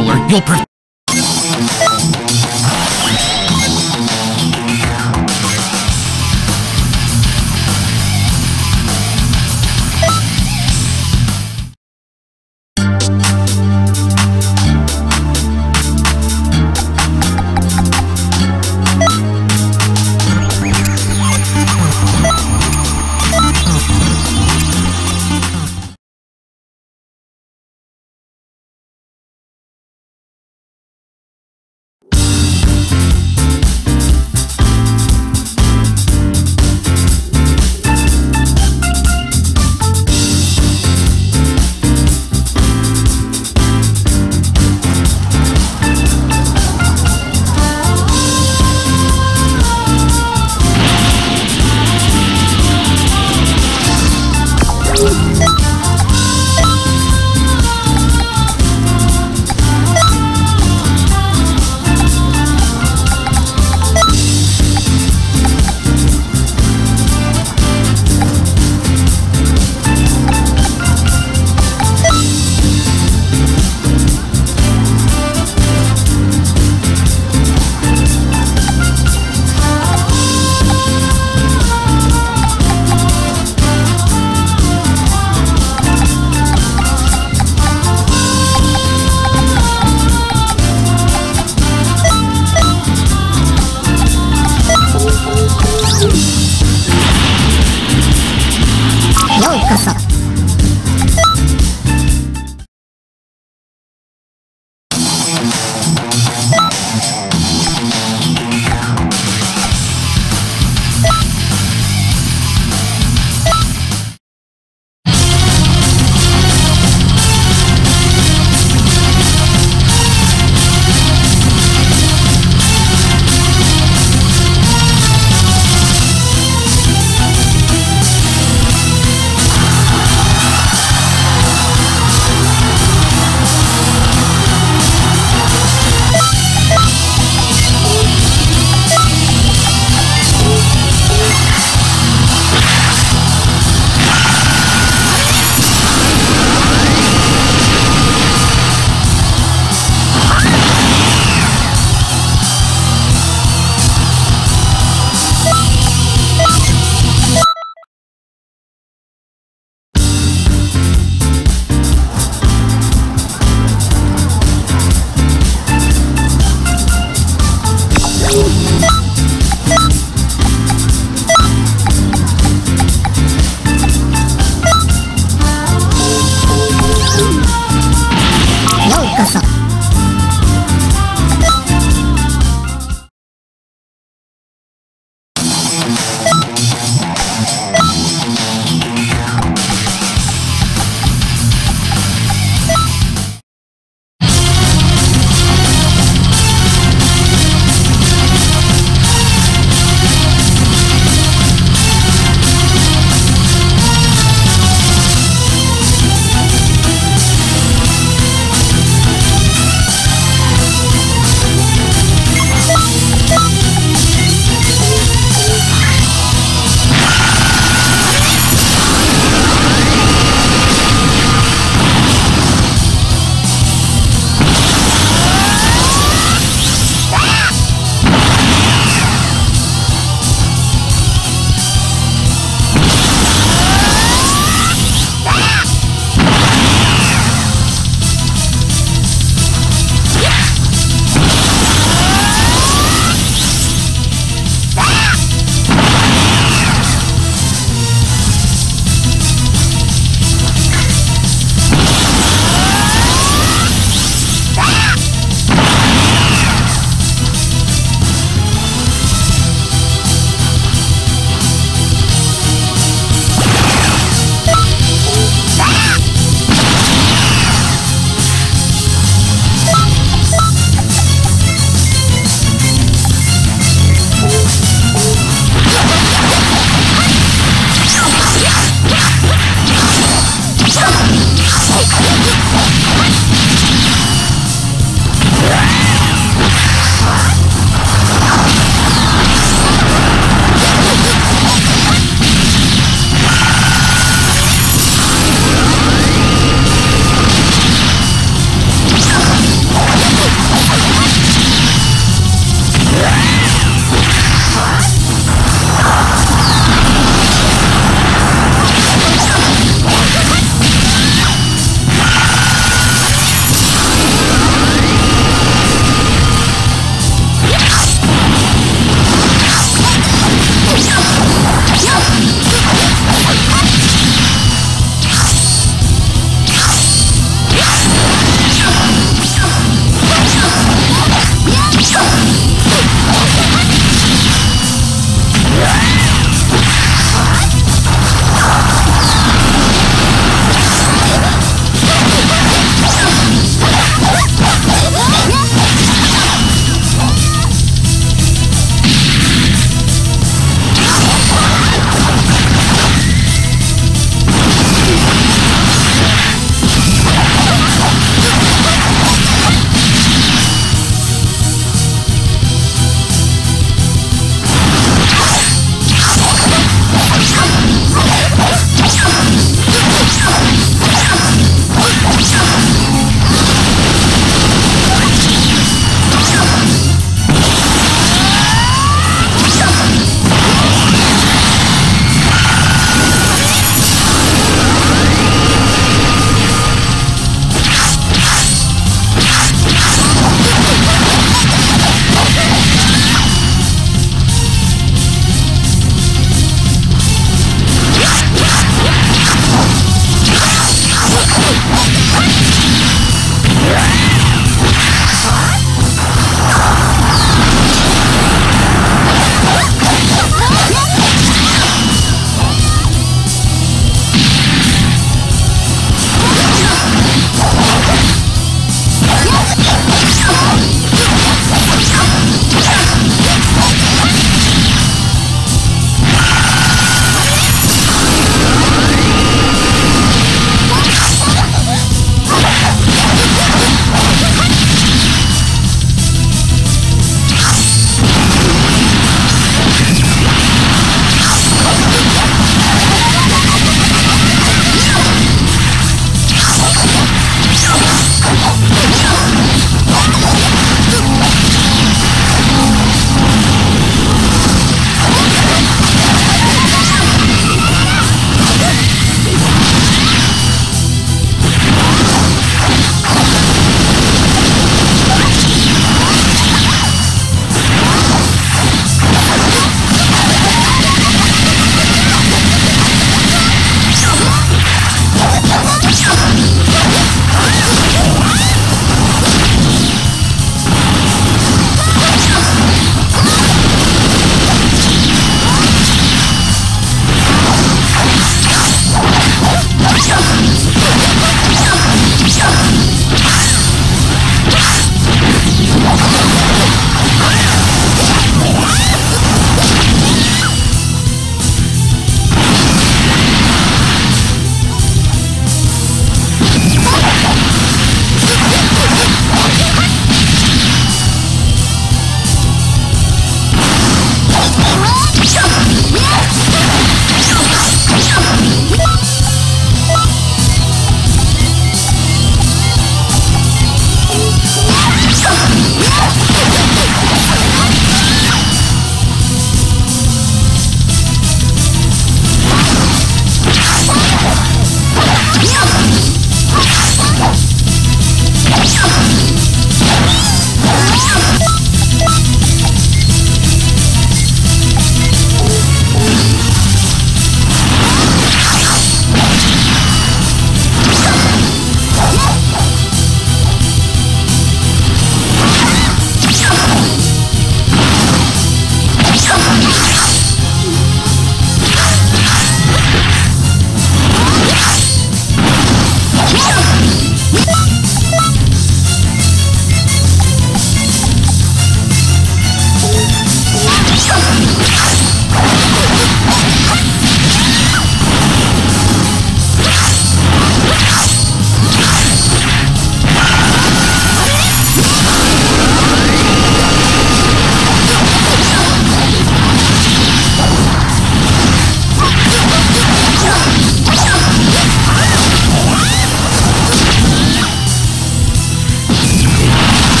controller, you'll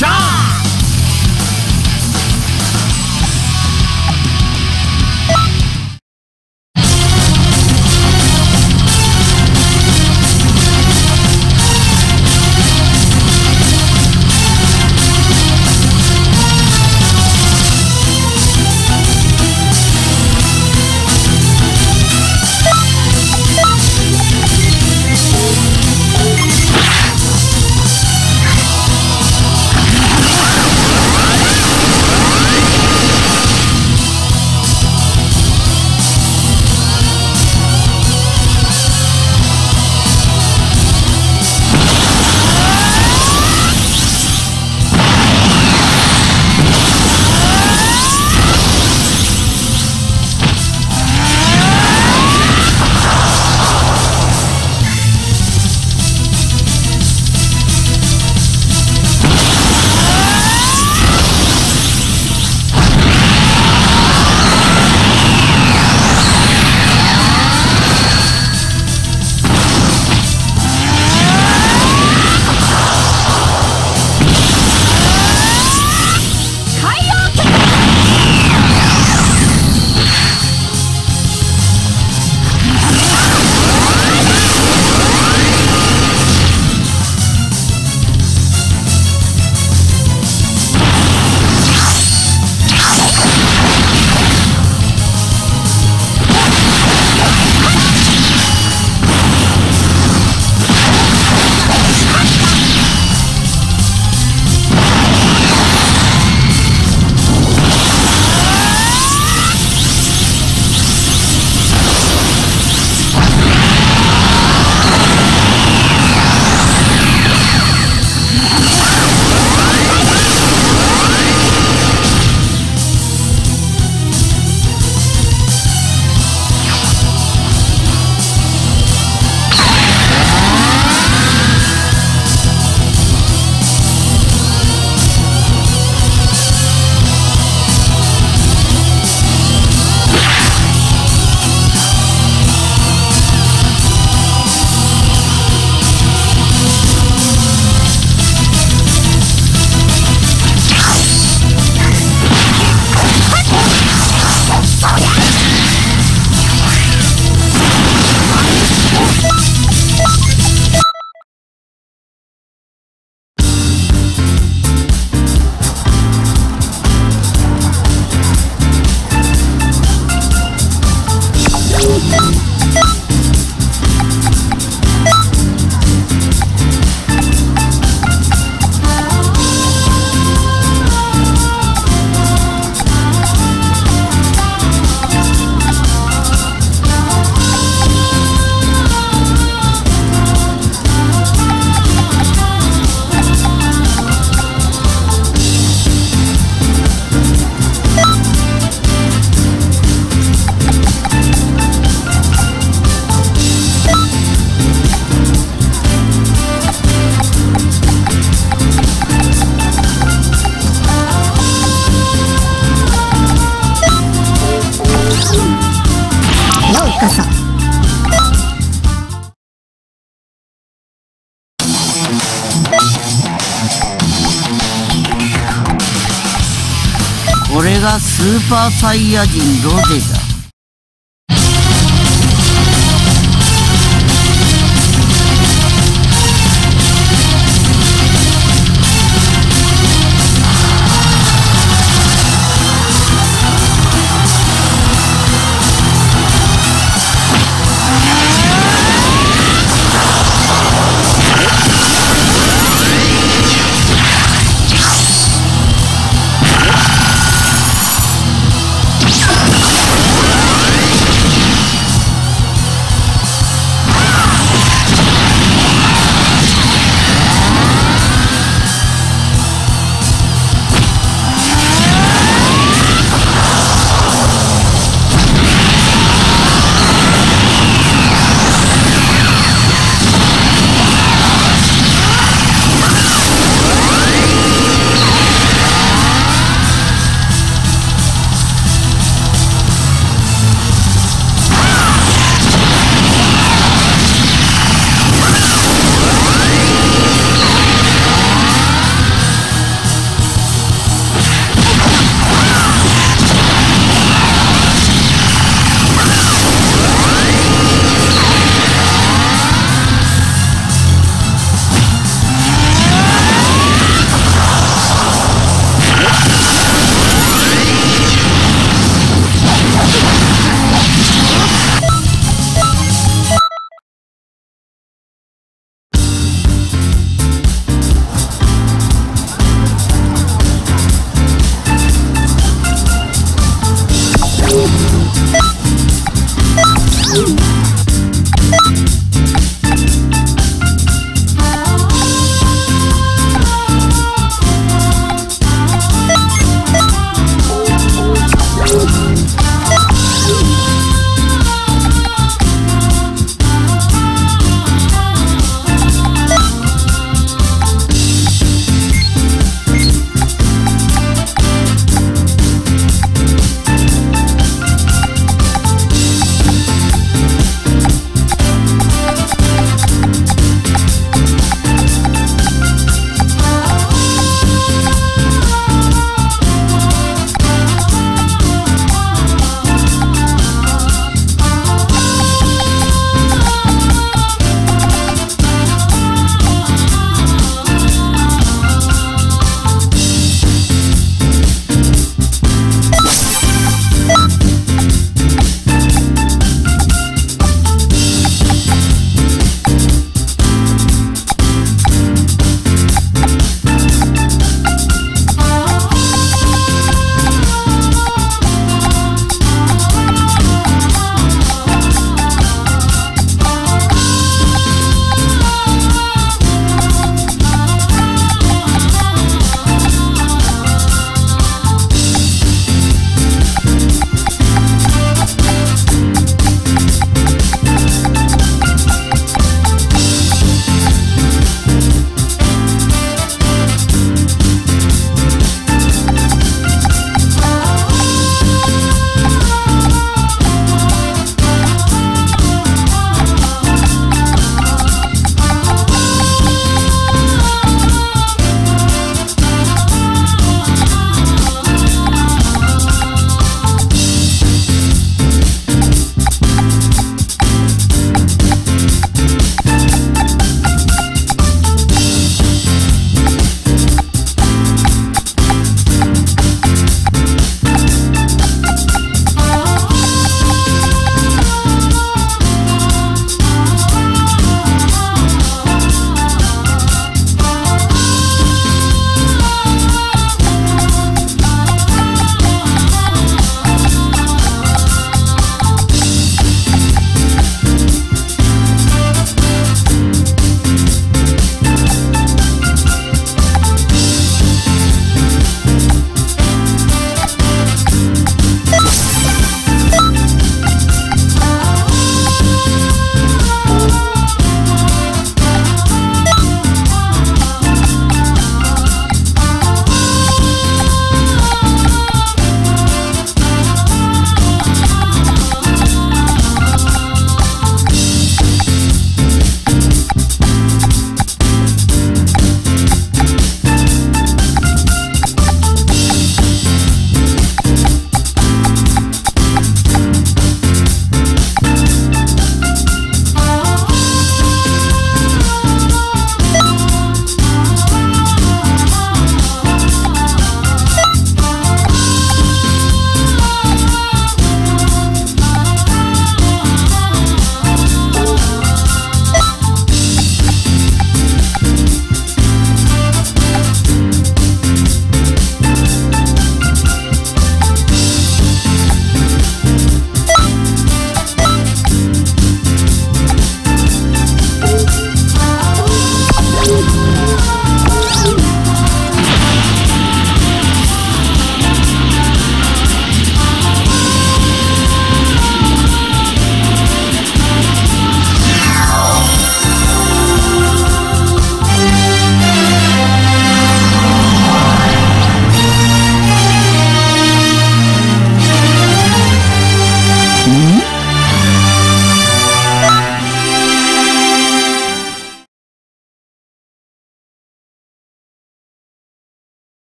しゃー。これがスーパーサイヤ人ロゼだ。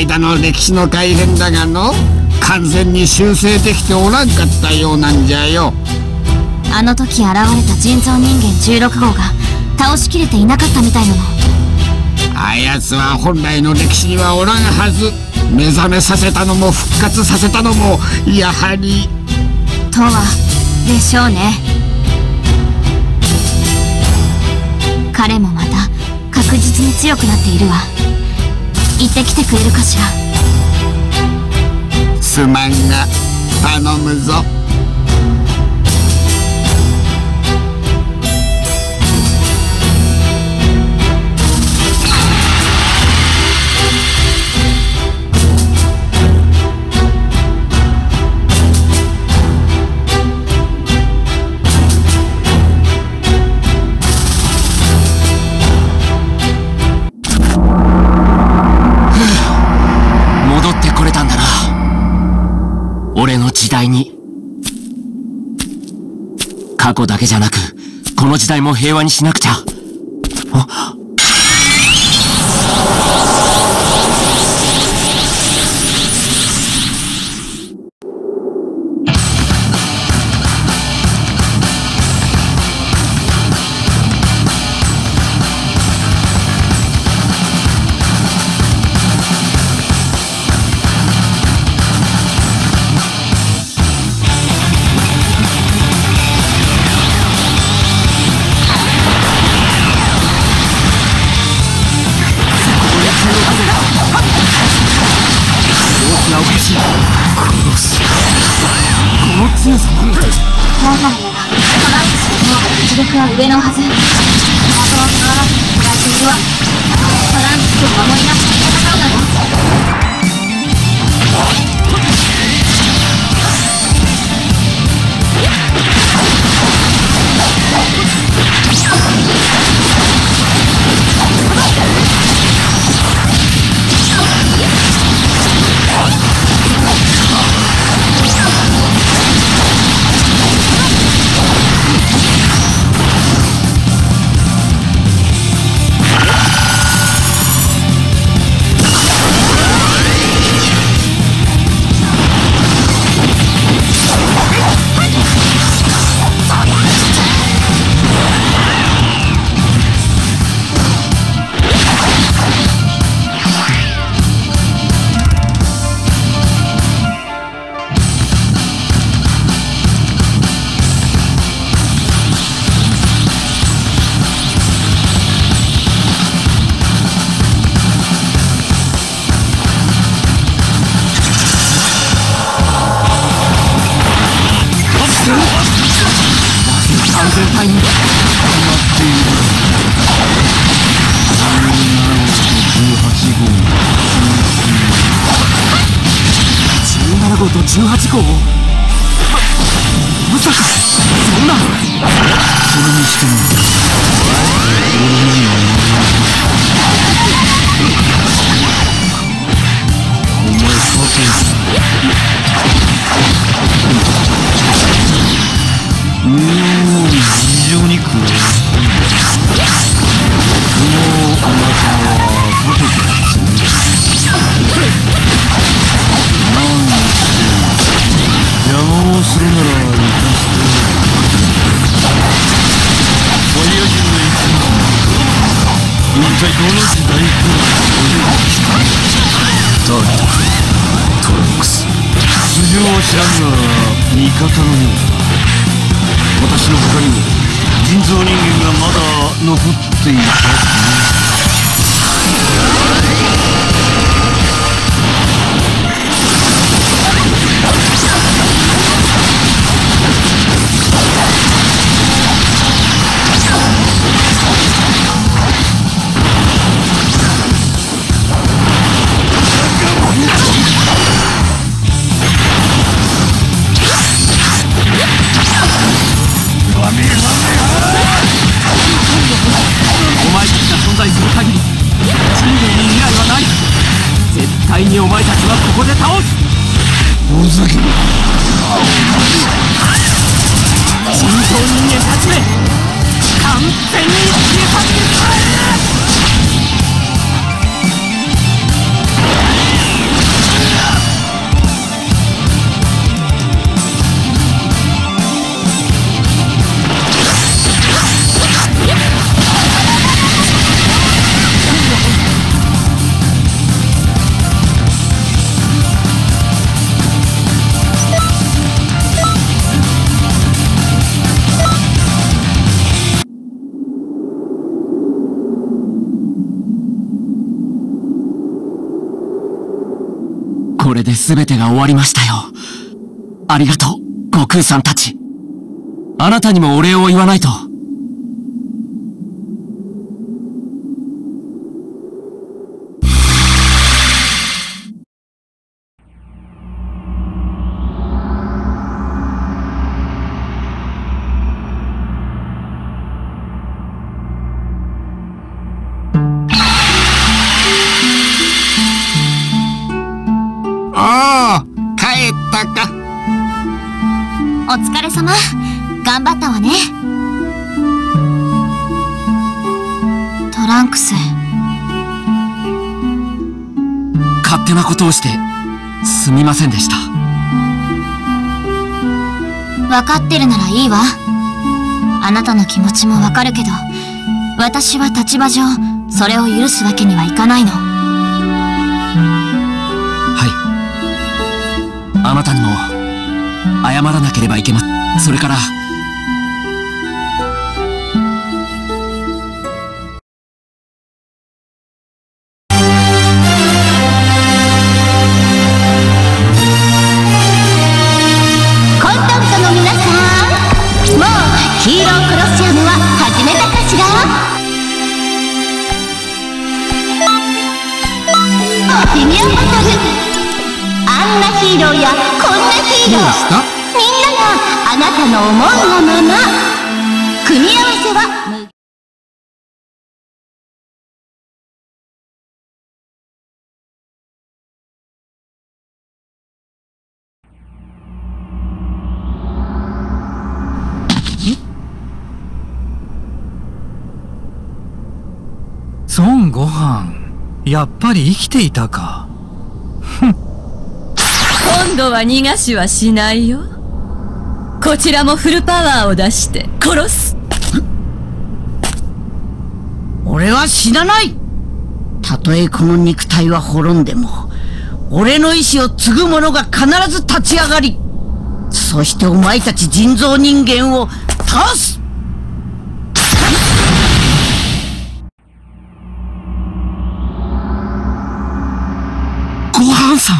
間の歴史の改変だがの完全に修正できておらんかったようなんじゃよ。あの時現れた人造人間16号が倒しきれていなかったみたいなの。あやつは本来の歴史にはおらんはず。目覚めさせたのも復活させたのもやはりとはでしょうね。彼もまた確実に強くなっているわ。行ってきてくれるかしら。すまんが頼むぞ。俺の時代に。過去だけじゃなく、この時代も平和にしなくちゃ。強さも本来ならトランプの実力は上のはず。港を触らずに暮らしているわ。トランプを守りながら戦うだろ。全体に決まっている。17号と18号をまさかそんな。それにしてもお前かけ非常に食う。もうあなたはどこですなんで邪魔をするなら生かしてファイヤ人の一体どの時代から誰だトランクス。素性は知らんが味方のようだ。私の他にも人造人間がまだ残っていた。お前たちが存在する限り人類に未来はない。絶対にお前たちはここで倒す。おざけ人造人間たちめ完全に消え去ってしまえ。これで全てが終わりましたよ。ありがとう、悟空さんたち。あなたにもお礼を言わないと。ああ、帰ったか。お疲れ様。頑張ったわね。トランクス。勝手なことをしてすみませんでした。分かってるならいいわ。あなたの気持ちもわかるけど、私は立場上それを許すわけにはいかないの。あなたにも謝らなければいけません。それからコンタクトの皆さん、もうヒーロークロッシアムは始めたかしら。フィギュアバトル。あんなヒーローやこんなヒーロー、みんながあなたの思うがまま。組み合わせは孫悟飯、やっぱり生きていたか。今度は逃がしはしないよ。こちらもフルパワーを出して殺す。俺は死なない。たとえこの肉体は滅んでも、俺の意志を継ぐ者が必ず立ち上がり、そしてお前たち人造人間を倒す。ごはんさん。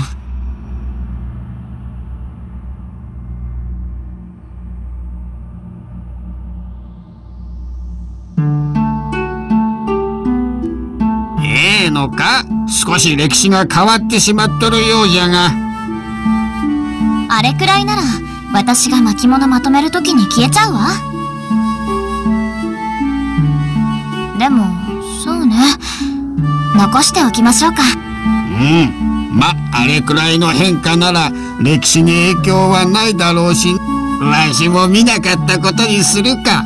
のか。少し歴史が変わってしまっとるようじゃが。あれくらいなら私が巻物まとめるときに消えちゃうわ。でもそうね、残しておきましょうか。あれくらいの変化なら歴史に影響はないだろうし、わしも見なかったことにするか。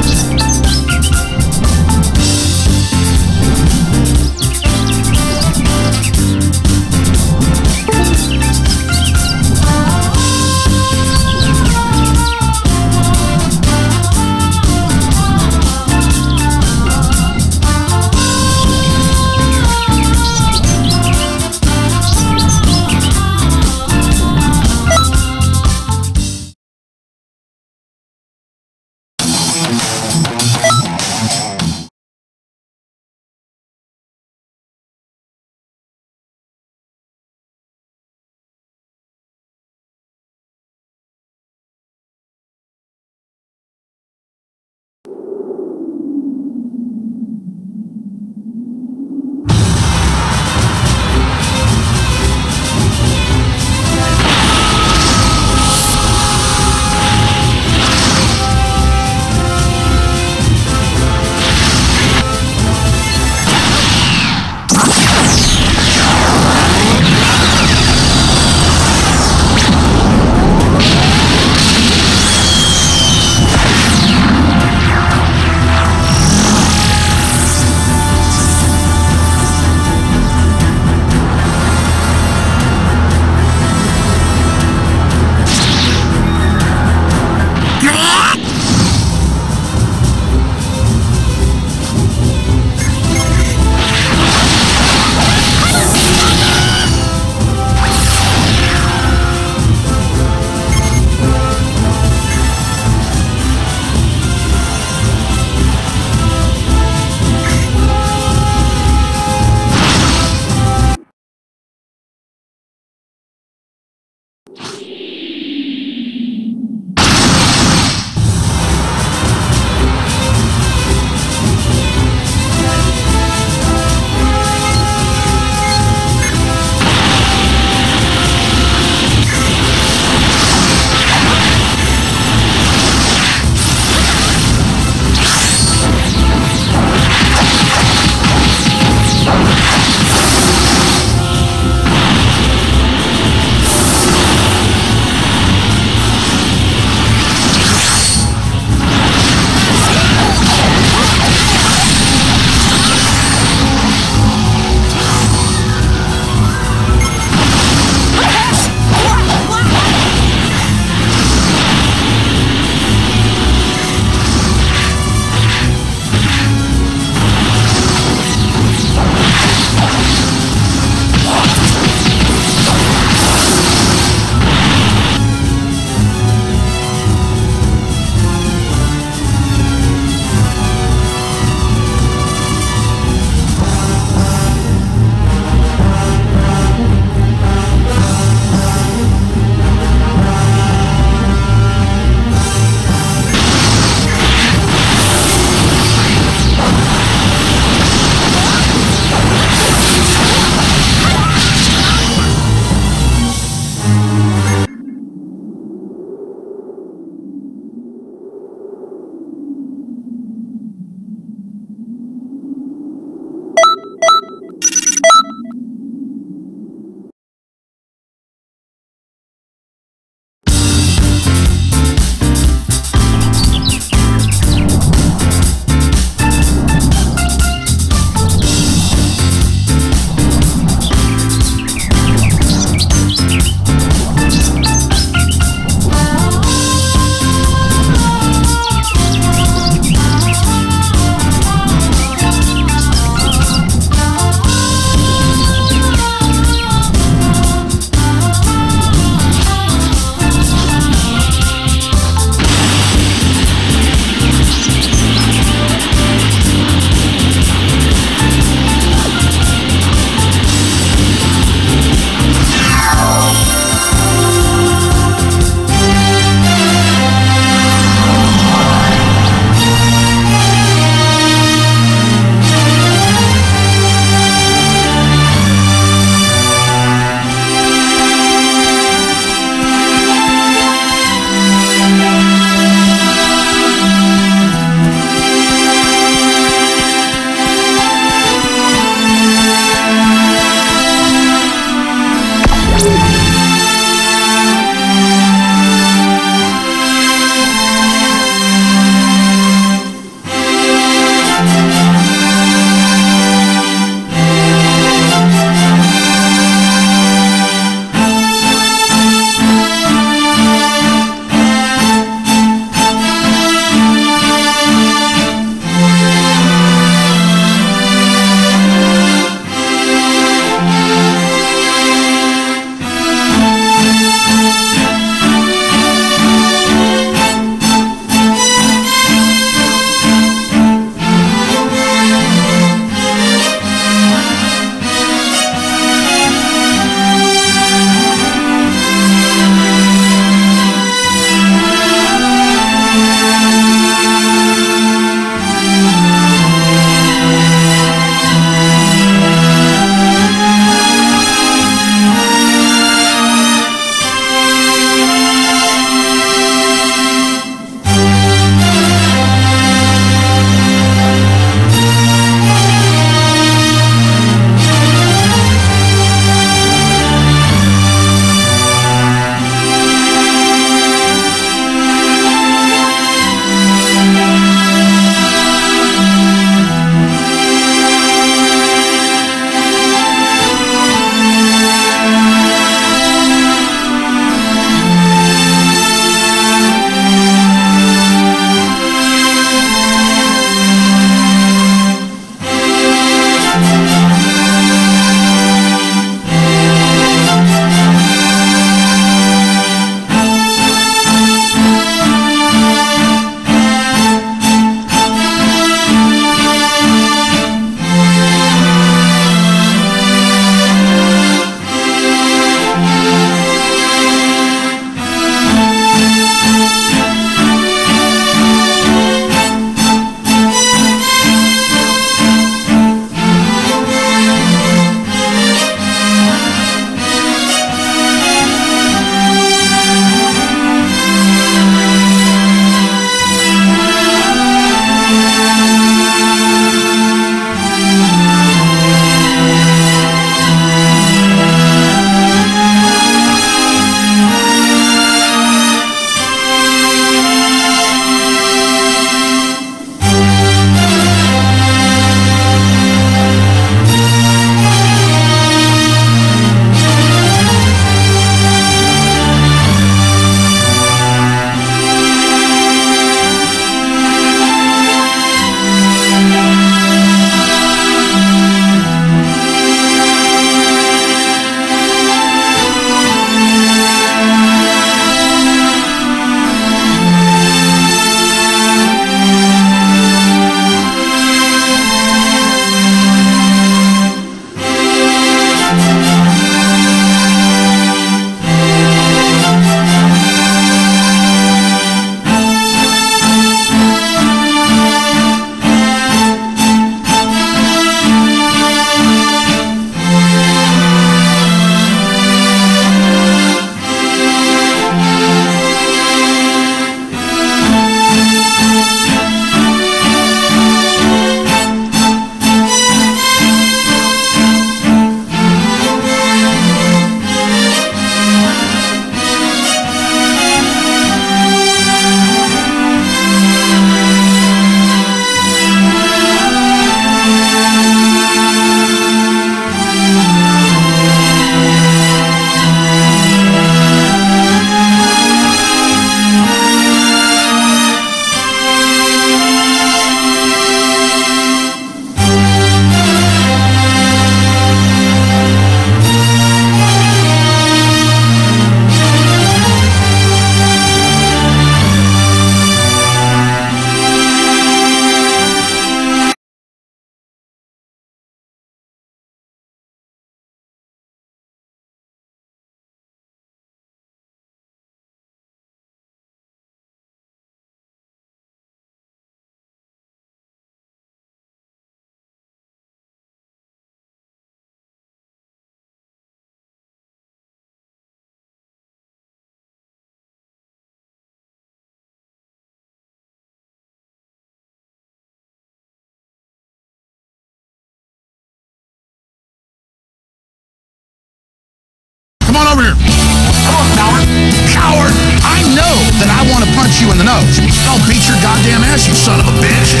nose. Don't beat your goddamn ass, you son of a bitch.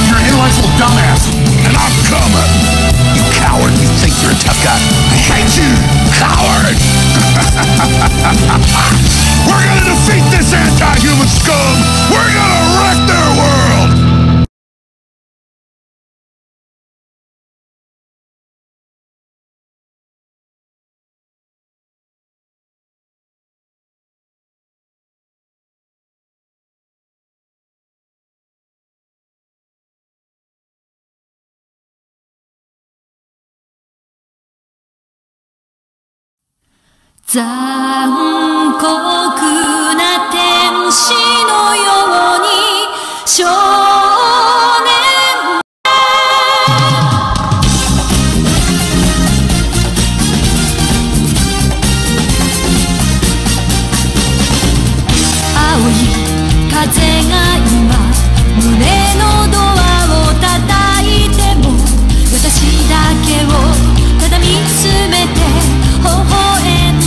You're an intellectual dumbass, and I'm coming. You coward, you think you're a tough guy. I hate you, coward. We're gonna defeat this anti-human scum. We're gonna wreck their world.残酷な天使のように少年青い風が今胸のドアを叩いても私だけをただ見つめて微笑む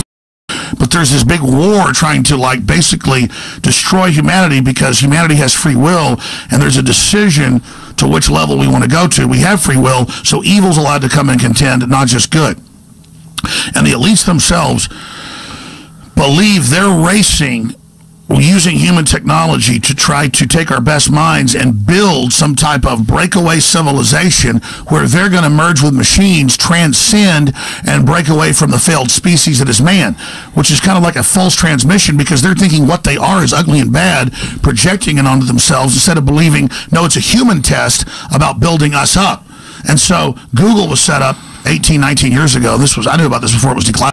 But there's this big war trying to, like, basically destroy humanity because humanity has free will, and there's a decision to which level we want to go to. We have free will, so evil's allowed to come and contend, not just good. And the elites themselves believe they're racing using human technology to try to take our best minds and build some type of breakaway civilization where they're going to merge with machines, transcend, and break away from the failed species that is man, which is kind of like a false transmission because they're thinking what they are is ugly and bad, projecting it onto themselves instead of believing, no, it's a human test about building us up. And so Google was set up 18, 19 years ago. I knew about this before it was declassified.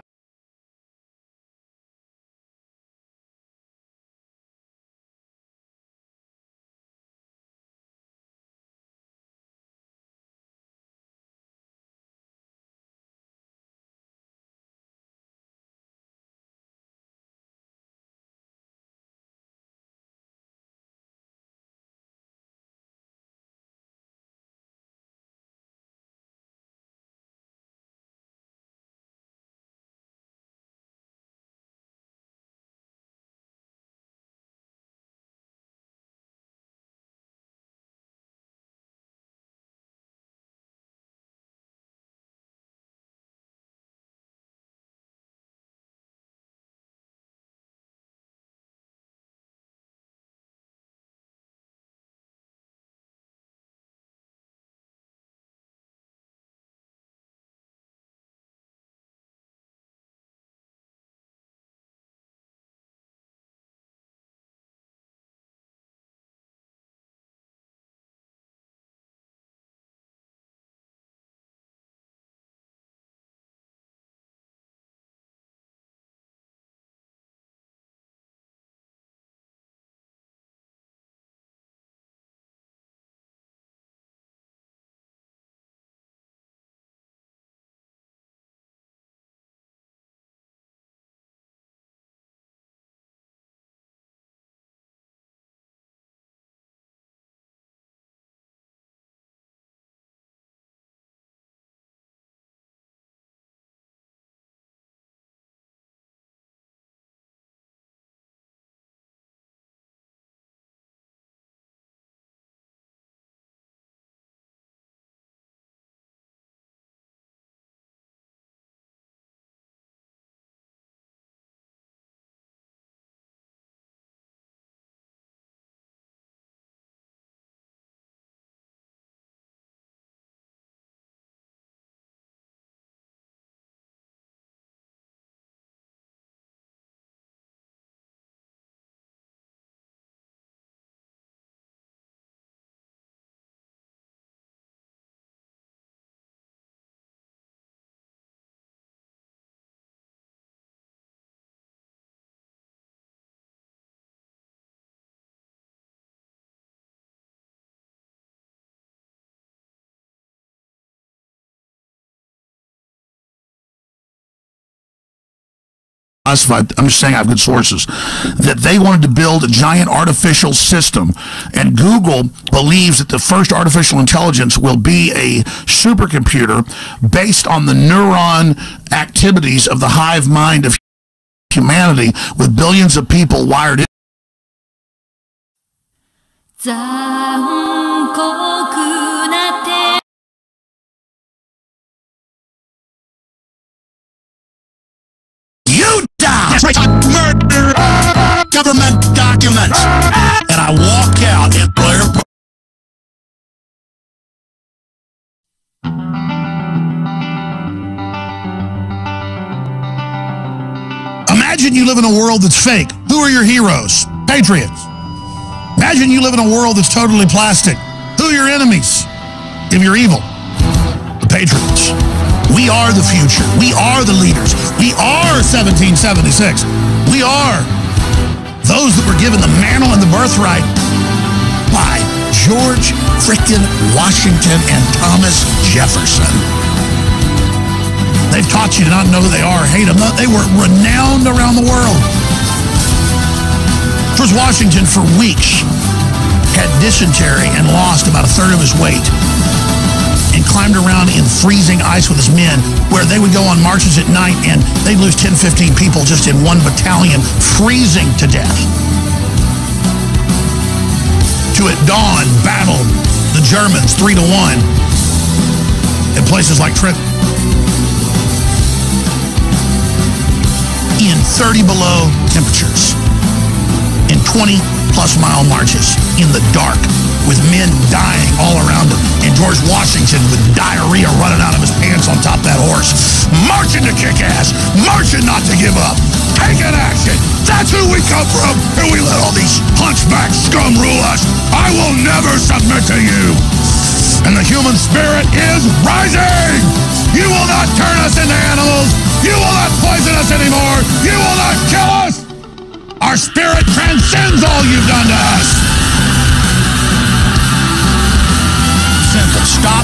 I'm just saying I have good sources, that they wanted to build a giant artificial system, and Google believes that the first artificial intelligence will be a supercomputer based on the neuron activities of the hive mind of humanity with billions of people wired in. 残酷な手 You die! That's right, murder government documents. And I walk out and Blair. Imagine you live in a world that's fake. Who are your heroes? Patriots. Imagine you live in a world that's totally plastic. Who are your enemies? If you're evil, the Patriots. We are the future. We are the leaders. We are 1776. We are those that were given the mantle and the birthright by George frickin' Washington and Thomas Jefferson. They've taught you to not know who they are, hate them. They were renowned around the world. George Washington, for weeks, had dysentery and lost about a third of his weight and climbed around in freezing ice with his men, where they would go on marches at night and they'd lose 10, 15 people just in one battalion, freezing to death. To at dawn, battled the Germans 3-1 in places like Trip. In 30 below temperatures, in 20-plus mile marches in the dark, with men dying all around him, and George Washington with diarrhea running out of his pants on top of that horse, marching to kick ass, marching not to give up, taking action. That's who we come from, and we let all these hunchback scum rule us. I will never submit to you. And the human spirit is rising. You will not turn us into animals. You will not poison us anymore. You will not kill us. Our spirit transcends all you've done to us. Simple. Stop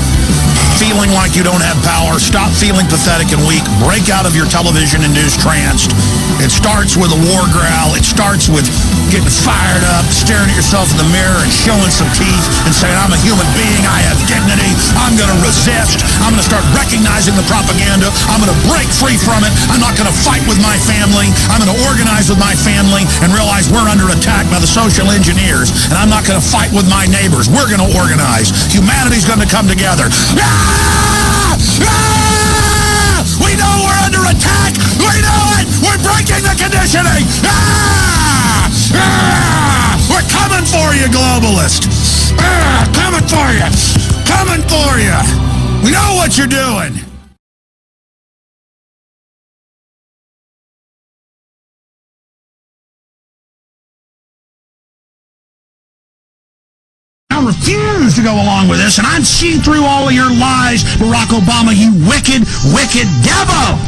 feeling like you don't have power. Stop feeling pathetic and weak. Break out of your television-induced trance. It starts with a war growl. It starts with getting fired up, staring at yourself in the mirror and showing some teeth and saying, I'm a human being. I have dignity. I'm going to resist. I'm going to start recognizing the propaganda. I'm going to break free from it. I'm not going to fight with my family. I'm going to organize with my family and realize we're under attack by the social engineers. And I'm not going to fight with my neighbors. We're going to organize. Humanity's going to come together. Ah! Ah! We know we're under attack. We know it. We're breaking the conditioning. Ah! Ah! We're coming for you, globalist. Ah! Coming for you. Coming for you. We know what you're doing. I refuse to go along with this, and I've seen through all of your lies, Barack Obama, you wicked, wicked devil!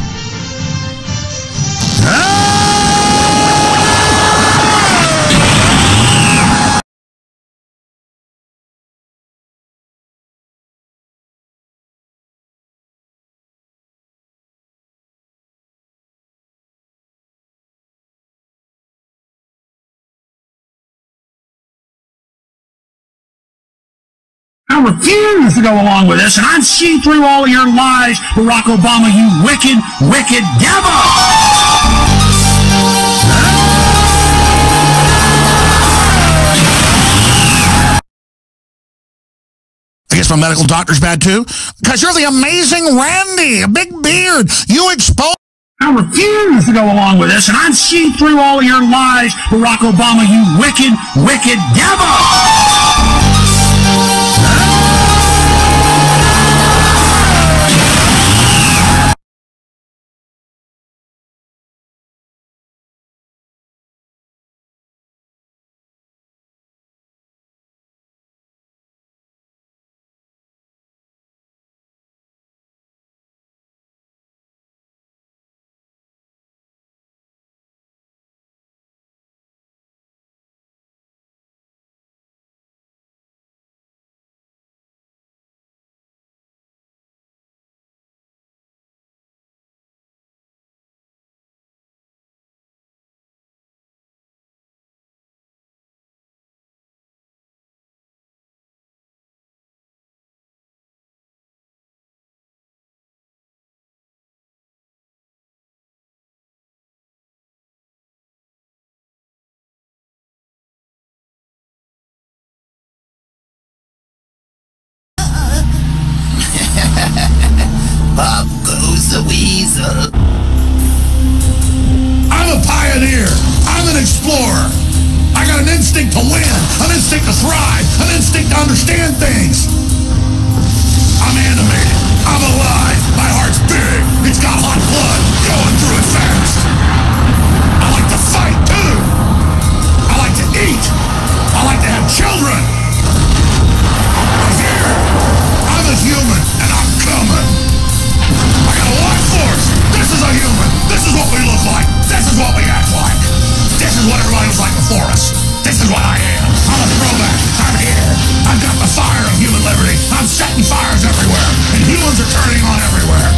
I refuse to go along with this, and I've seen through all of your lies, Barack Obama, you wicked, wicked devil! I guess my medical doctor's bad too? Because you're the amazing Randy, a big beard. You expose... I refuse to go along with this, and I've seen through all of your lies, Barack Obama, you wicked, wicked devil! instinct to win, an instinct to thrive, an instinct to understand things. I'm animated. I'm alive. My heart's big. It's got hot blood going through it fast. I like to fight, too. I like to eat. I like to have children. I'm here. I'm a human, and I'm coming. I got a life force. This is a human. This is what we look like. This is what we act like. This is what everybody was like before us. This is what I am. I'm a throwback. I'm here. I've got the fire of human liberty. I'm setting fires everywhere, and humans are turning on everywhere.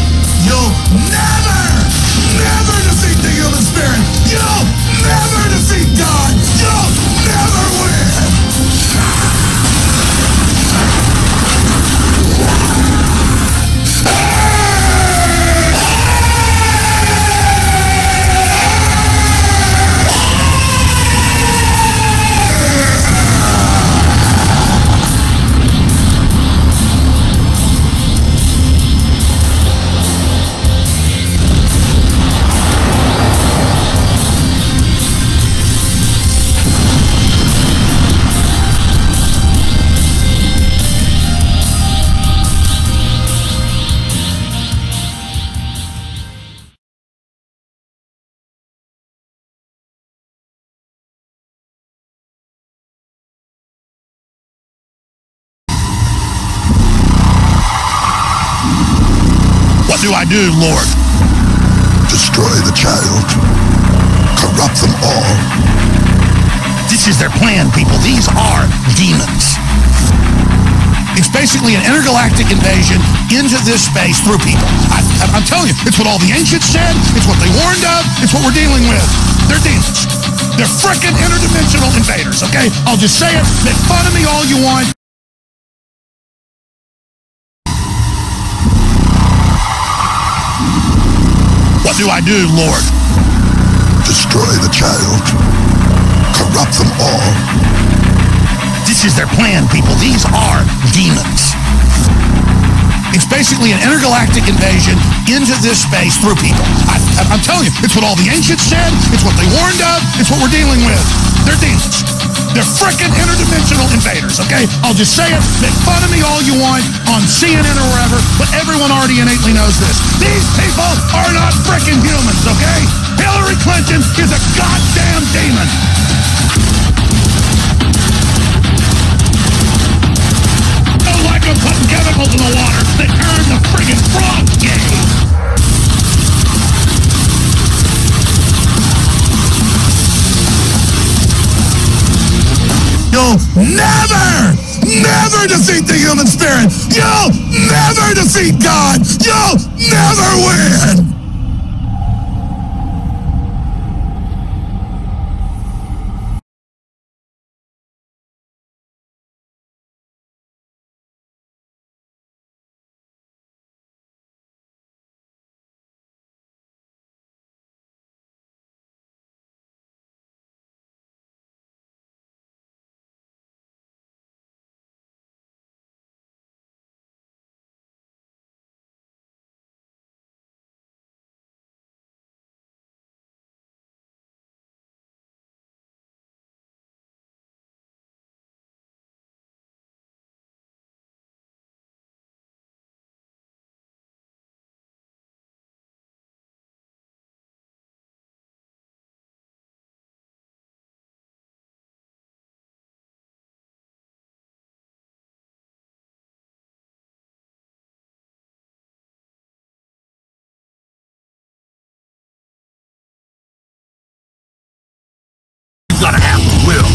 You'll never defeat the human spirit. You'll never defeat God. You'll never win. What do I do, Lord? Destroy the child. Corrupt them all. This is their plan, people. These are demons. It's basically an intergalactic invasion into this space through people. I'm telling you, it's what all the ancients said. It's what they warned of. It's what we're dealing with. They're demons. They're frickin' interdimensional invaders, okay? I'll just say it. Make fun of me all you want. What do I do, Lord? Destroy the child. Corrupt them all. This is their plan, people. These are demons. It's basically an intergalactic invasion into this space through people. I'm telling you, it's what all the ancients said. It's what they warned of. It's what we're dealing with. They're demons. They're frickin' interdimensional invaders, okay? I'll just say it. Make fun of me all you want on CNN or wherever, but everyone already innately knows this. These people are not frickin' humans, okay? Hillary Clinton is a goddamn demon. Like them putting chemicals in the water that turn the friggin' frogs gay. You'll never defeat the human spirit. You'll never defeat God. You'll never win. You've got to have the will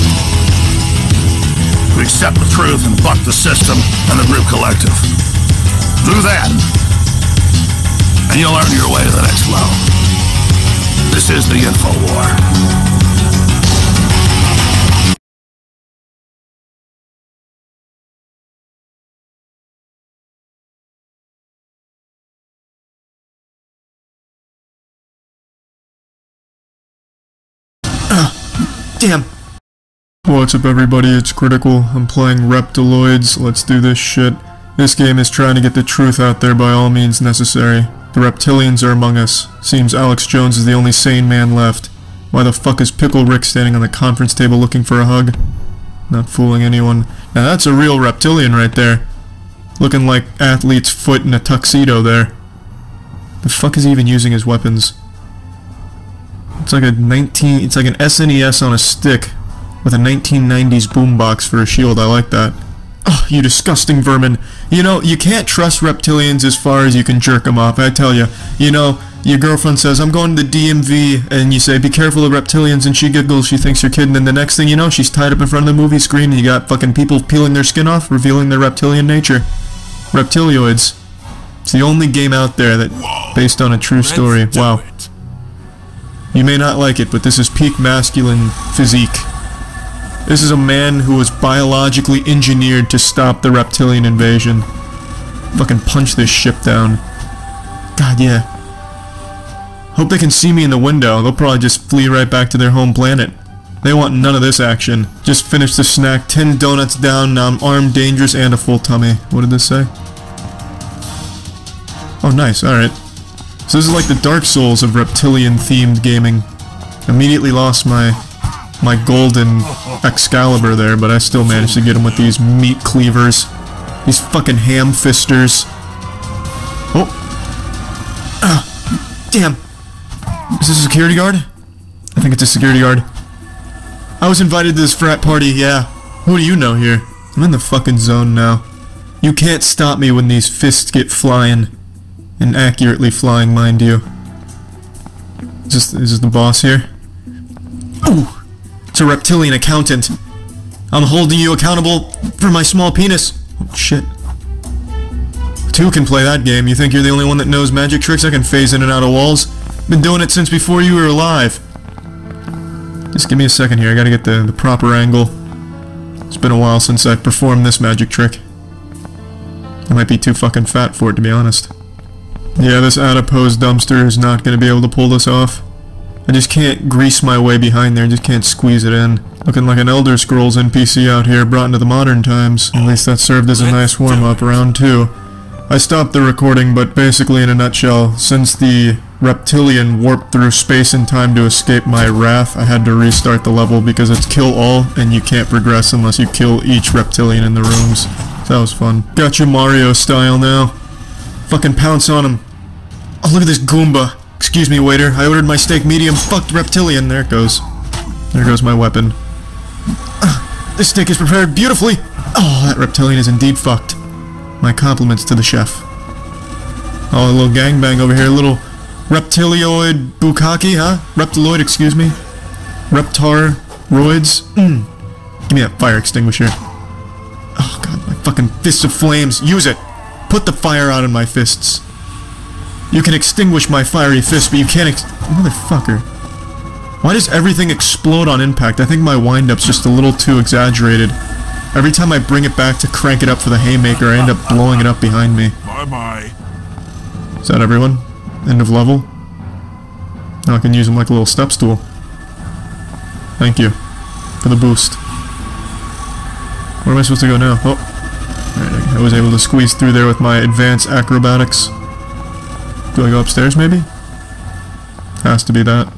to accept the truth and buck the system and the group collective. Do that, and you'll earn your way to the next level. This is the InfoWar. Damn. What's up everybody, it's Critical. I'm playing Reptiloids. Let's do this shit. This game is trying to get the truth out there by all means necessary. The reptilians are among us. Seems Alex Jones is the only sane man left. Why the fuck is Pickle Rick standing on the conference table looking for a hug? Not fooling anyone. Now that's a real reptilian right there. Looking like athlete's foot in a tuxedo there. The fuck is he even using as weapons? It's like it's like an SNES on a stick with a 1990s boombox for a shield. I like that. Oh, you disgusting vermin. You know, you can't trust reptilians as far as you can jerk them off, I tell you. You know, your girlfriend says, I'm going to the DMV, and you say, be careful of reptilians, and she giggles, she thinks you're kidding, and the next thing you know, she's tied up in front of the movie screen, and you got fucking people peeling their skin off, revealing their reptilian nature. Reptilioids. It's the only game out there that based on a true story. Wow. You may not like it, but this is peak masculine physique. This is a man who was biologically engineered to stop the reptilian invasion. Fucking punch this ship down. God, yeah. Hope they can see me in the window. They'll probably just flee right back to their home planet. They want none of this action. Just finished the snack, 10 donuts down, now I'm armed, dangerous, and a full tummy. What did this say? Oh, nice, alright. So this is like the Dark Souls of reptilian-themed gaming. Immediately lost my golden Excalibur there, but I still managed to get him with these meat cleavers. These fucking ham-fisters. Oh! Ah! Damn! Is this a security guard? I think it's a security guard. I was invited to this frat party, yeah. Who do you know here? I'm in the fucking zone now. You can't stop me when these fists get flying. And accurately flying, mind you. Is this the boss here? Ooh! It's a reptilian accountant. I'm holding you accountable for my small penis. Oh, shit. Two can play that game. You think you're the only one that knows magic tricks? I can phase in and out of walls. Been doing it since before you were alive. Just give me a second here. I gotta get the proper angle. It's been a while since I've performed this magic trick. I might be too fucking fat for it, to be honest. Yeah, this adipose dumpster is not going to be able to pull this off. I just can't grease my way behind there, just can't squeeze it in. Looking like an Elder Scrolls NPC out here brought into the modern times. At least that served as a nice warm-up. Round 2. I stopped the recording, but basically in a nutshell, since the reptilian warped through space and time to escape my wrath, I had to restart the level because it's kill all, and you can't progress unless you kill each reptilian in the rooms. So that was fun. Got you Mario style now. Fucking pounce on him. Oh, look at this Goomba. Excuse me, waiter. I ordered my steak medium. Fucked reptilian. There it goes. There goes my weapon. This steak is prepared beautifully. Oh, that reptilian is indeed fucked. My compliments to the chef. Oh, a little gangbang over here. A little reptilioid bukkake, huh? Reptiloid, excuse me. Reptar-roids. Give me that fire extinguisher. Oh, God, my fucking fists of flames. Use it. Put the fire out in my fists. You can extinguish my fiery fist, but you can't Motherfucker. Why does everything explode on impact? I think my wind-up's just a little too exaggerated. Every time I bring it back to crank it up for the haymaker, I end up blowing it up behind me. Bye-bye. Is that everyone? End of level? Now I can use them like a little step stool. Thank you. For the boost. Where am I supposed to go now? Oh. Alright, I was able to squeeze through there with my advanced acrobatics. Do I go upstairs, maybe? Has to be that.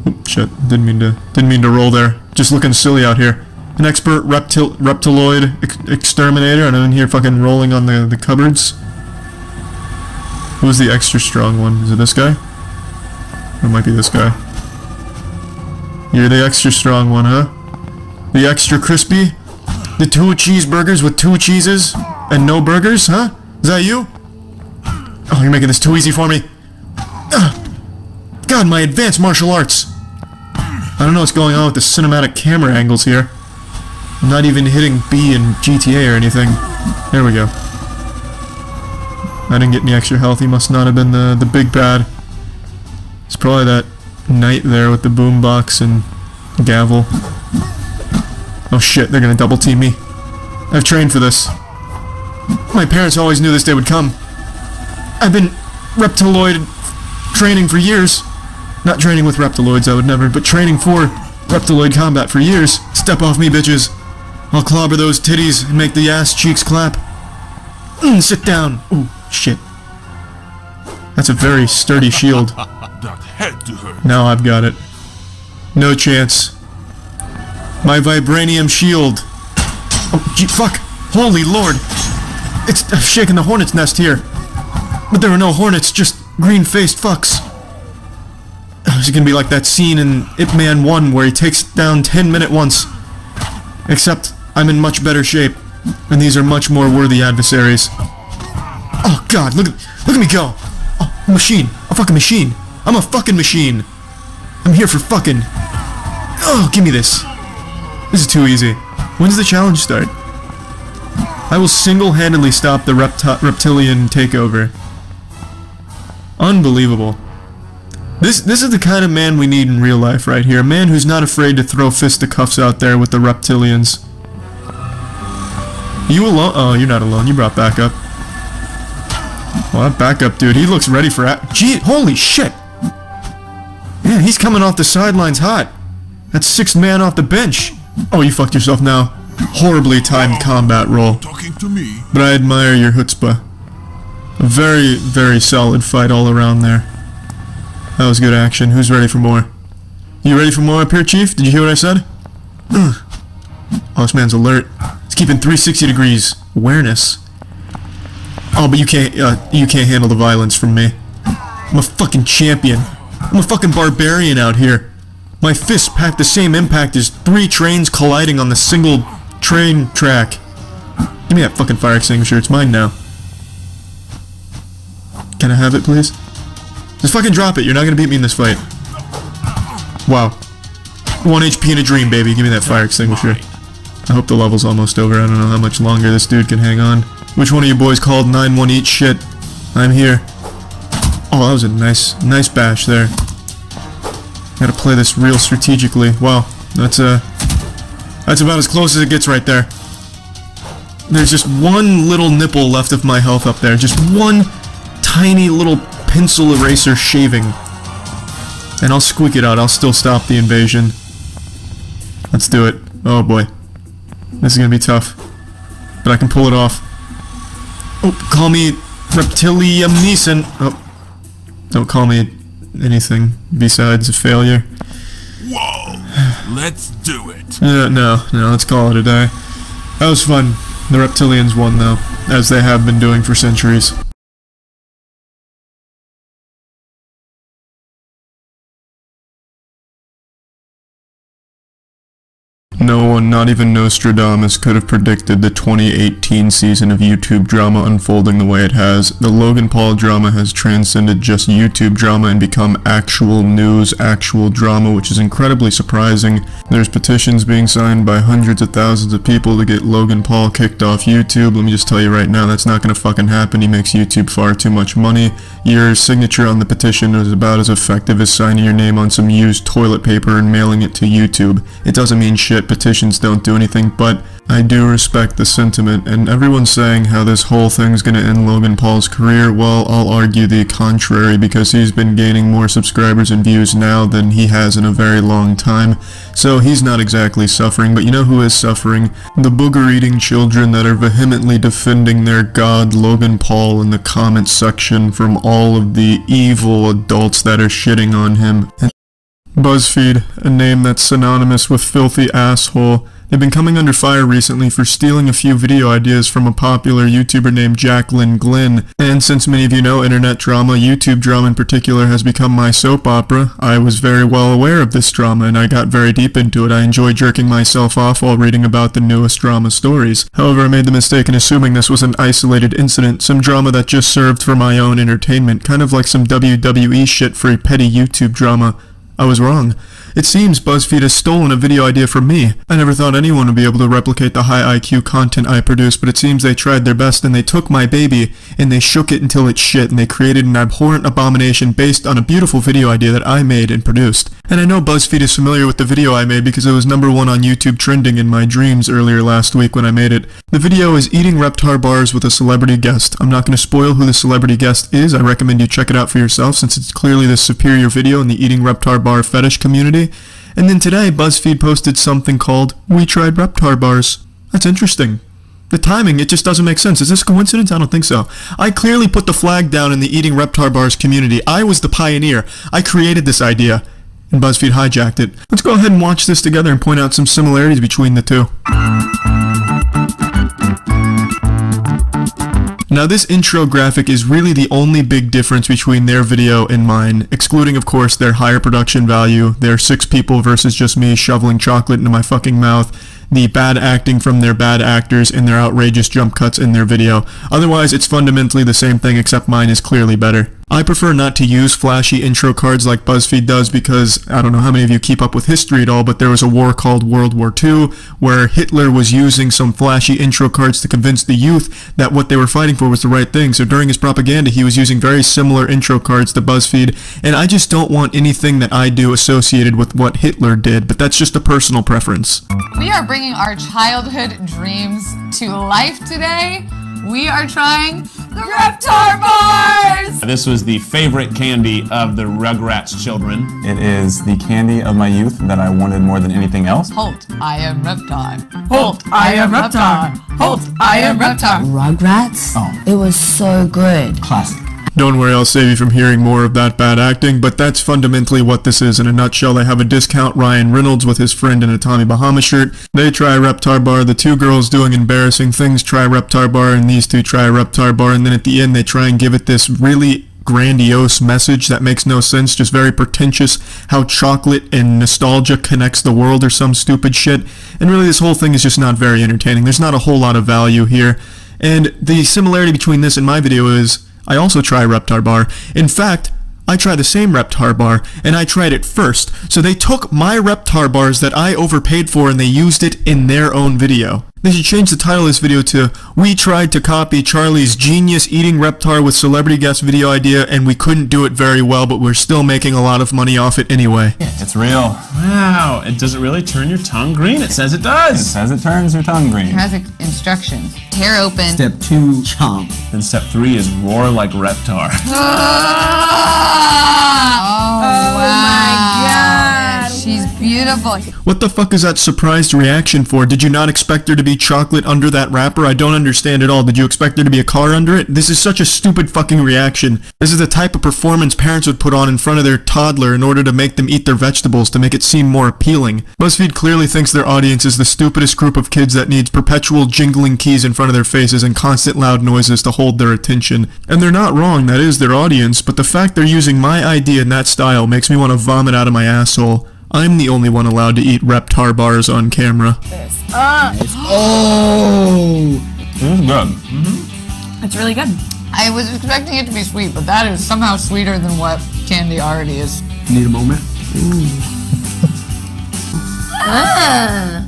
Oop, shit. Didn't mean to roll there. Just looking silly out here. An expert reptiloid exterminator, and I'm in here fucking rolling on the cupboards. Who's the extra strong one? Is it this guy? Or it might be this guy. You're the extra strong one, huh? The extra crispy? The 2 cheeseburgers with 2 cheeses? And no burgers, huh? Is that you? Oh, you're making this too easy for me. God, my advanced martial arts. I don't know what's going on with the cinematic camera angles here. I'm not even hitting B in GTA or anything. There we go. I didn't get any extra health. He must not have been the big bad. It's probably that knight there with the boombox and gavel. Oh shit, they're gonna double team me. I've trained for this. My parents always knew this day would come. I've been reptiloid training for years. Not training with reptiloids, I would never, but training for reptiloid combat for years. Step off me, bitches. I'll clobber those titties and make the ass cheeks clap. Sit down. Ooh, shit. That's a very sturdy shield. That had to hurt. Now I've got it. No chance. My vibranium shield. Oh, gee, fuck. Holy lord. I'm shaking the hornet's nest here. But there are no hornets, just green-faced fucks. Is it gonna be like that scene in Ip Man 1 where he takes down 10-minute once? Except I'm in much better shape, and these are much more worthy adversaries. Oh god, look at me go! Oh, a machine! A fucking machine! I'm a fucking machine! I'm here for fucking... Oh, give me this! This is too easy. When does the challenge start? I will single-handedly stop the reptilian takeover. Unbelievable. This is the kind of man we need in real life right here. A man who's not afraid to throw fisticuffs out there with the reptilians. You alone? Oh, you're not alone. You brought backup. Well, that backup dude, he looks ready for Gee, holy shit! Yeah, he's coming off the sidelines hot. That's 6th man off the bench. Oh, you fucked yourself now. Horribly timed combat roll. Talking to me. But I admire your chutzpah. A very, very solid fight all around there. That was good action. Who's ready for more? You ready for more up here, Chief? Did you hear what I said? Oh, this man's alert. He's keeping 360 degrees awareness. Oh, but you can't handle the violence from me. I'm a fucking champion. I'm a fucking barbarian out here. My fists pack the same impact as 3 trains colliding on the single train track. Give me that fucking fire extinguisher. It's mine now. Can I have it, please? Just fucking drop it. You're not gonna beat me in this fight. Wow. 1 HP in a dream, baby. Give me that fire extinguisher. I hope the level's almost over. I don't know how much longer this dude can hang on. Which one of you boys called 9-1 eat shit? I'm here. Oh, that was a nice bash there. Gotta play this real strategically. Wow. That's about as close as it gets right there. There's just one little nipple left of my health up there. Just one tiny little pencil eraser shaving. And I'll squeak it out. I'll still stop the invasion. Let's do it. Oh boy. This is gonna be tough. But I can pull it off. Oh, call me Reptilium Neeson. Oh. Don't call me anything besides a failure. Whoa. Let's do it. No, let's call it a day. That was fun. The Reptilians won though, as they have been doing for centuries. No one, not even Nostradamus, could have predicted the 2018 season of YouTube drama unfolding the way it has. The Logan Paul drama has transcended just YouTube drama and become actual news, actual drama, which is incredibly surprising. There's petitions being signed by hundreds of thousands of people to get Logan Paul kicked off YouTube. Let me just tell you right now, that's not gonna fucking happen. He makes YouTube far too much money. Your signature on the petition is about as effective as signing your name on some used toilet paper and mailing it to YouTube. It doesn't mean shit. Petitions don't do anything, but I do respect the sentiment, and everyone's saying how this whole thing's gonna end Logan Paul's career. Well, I'll argue the contrary, because he's been gaining more subscribers and views now than he has in a very long time, so he's not exactly suffering. But you know who is suffering? The booger-eating children that are vehemently defending their god Logan Paul in the comment section from all of the evil adults that are shitting on him. BuzzFeed, a name that's synonymous with filthy asshole. They've been coming under fire recently for stealing a few video ideas from a popular YouTuber named Jacqueline Glynn. And since many of you know internet drama, YouTube drama in particular has become my soap opera, I was very well aware of this drama and I got very deep into it. I enjoy jerking myself off while reading about the newest drama stories. However, I made the mistake in assuming this was an isolated incident, some drama that just served for my own entertainment, kind of like some WWE shit for a petty YouTube drama. I was wrong. It seems BuzzFeed has stolen a video idea from me. I never thought anyone would be able to replicate the high IQ content I produce, but it seems they tried their best and they took my baby and they shook it until it shit and they created an abhorrent abomination based on a beautiful video idea that I made and produced. And I know BuzzFeed is familiar with the video I made because it was #1 on YouTube trending in my dreams earlier last week when I made it. The video is eating Reptar bars with a celebrity guest. I'm not going to spoil who the celebrity guest is. I recommend you check it out for yourself since it's clearly the superior video in the eating Reptar bar fetish community. And then today, BuzzFeed posted something called, "We tried Reptar bars." That's interesting. The timing, it just doesn't make sense. Is this a coincidence? I don't think so. I clearly put the flag down in the eating Reptar bars community. I was the pioneer. I created this idea. and BuzzFeed hijacked it. Let's go ahead and watch this together and point out some similarities between the two. Now this intro graphic is really the only big difference between their video and mine, excluding of course their higher production value, their 6 people versus just me shoveling chocolate into my fucking mouth, the bad acting from their bad actors, and their outrageous jump cuts in their video. Otherwise, it's fundamentally the same thing, except mine is clearly better. I prefer not to use flashy intro cards like BuzzFeed does because, I don't know how many of you keep up with history at all, but there was a war called World War II where Hitler was using some flashy intro cards to convince the youth that what they were fighting for was the right thing. So during his propaganda, he was using very similar intro cards to BuzzFeed, and I just don't want anything that I do associated with what Hitler did, but that's just a personal preference. We are bringing our childhood dreams to life today. We are trying the Reptar Bars! This was the favorite candy of the Rugrats children. It is the candy of my youth that I wanted more than anything else. Halt, I am Reptar. Halt, I am Reptar. Halt, I am Reptar. Rugrats? Oh. It was so good. Classic. Don't worry, I'll save you from hearing more of that bad acting, but that's fundamentally what this is in a nutshell. They have a discount Ryan Reynolds with his friend in a Tommy Bahama shirt. They try Reptar Bar, the 2 girls doing embarrassing things try Reptar Bar, and these 2 try Reptar Bar, and then at the end they try and give it this really grandiose message that makes no sense, just very pretentious, how chocolate and nostalgia connects the world or some stupid shit, and really this whole thing is just not very entertaining. There's not a whole lot of value here, and the similarity between this and my video is I also try Reptar Bar. In fact, I try the same Reptar Bar, and I tried it first. So they took my Reptar Bars that I overpaid for and they used it in their own video. They should change the title of this video to "We tried to copy Charlie's genius eating Reptar with celebrity guest video idea and we couldn't do it very well, but we're still making a lot of money off it anyway." It's real. Wow, it doesn't really turn your tongue green. It says it does. It says it turns your tongue green. It has instructions. Tear open. Step 2, chomp. And step 3 is roar like Reptar. Oh my God. She's beautiful. What the fuck is that surprised reaction for? Did you not expect there to be chocolate under that wrapper? I don't understand at all. Did you expect there to be a car under it? This is such a stupid fucking reaction. This is the type of performance parents would put on in front of their toddler in order to make them eat their vegetables to make it seem more appealing. BuzzFeed clearly thinks their audience is the stupidest group of kids that needs perpetual jingling keys in front of their faces and constant loud noises to hold their attention. And they're not wrong, that is their audience, but the fact they're using my idea in that style makes me want to vomit out of my asshole. I'm the only one allowed to eat Reptar Bars on camera. Oh! It was good. It's really good. I was expecting it to be sweet, but that is somehow sweeter than what candy already is. Need a moment?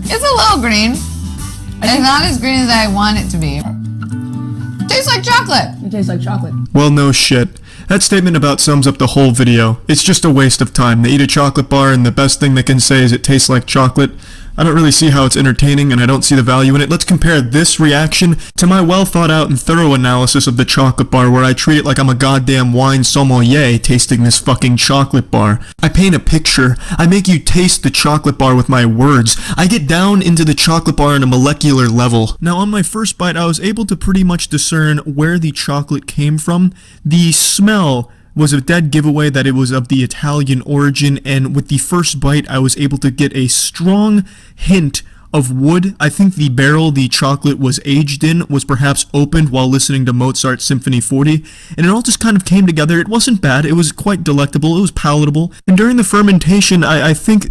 It's a little green. It's not as green as I want it to be. It tastes like chocolate. It tastes like chocolate. Well, no shit. That statement about sums up the whole video. It's just a waste of time. They eat a chocolate bar and the best thing they can say is it tastes like chocolate. I don't really see how it's entertaining and I don't see the value in it. Let's compare this reaction to my well thought out and thorough analysis of the chocolate bar where I treat it like I'm a goddamn wine sommelier tasting this fucking chocolate bar. I paint a picture. I make you taste the chocolate bar with my words. I get down into the chocolate bar on a molecular level. Now on my first bite I was able to pretty much discern where the chocolate came from. The smell was a dead giveaway that it was of the Italian origin, and with the first bite I was able to get a strong hint of wood. I think the barrel the chocolate was aged in was perhaps opened while listening to Mozart's Symphony 40, and it all just kind of came together. It wasn't bad, it was quite delectable, it was palatable, and during the fermentation I think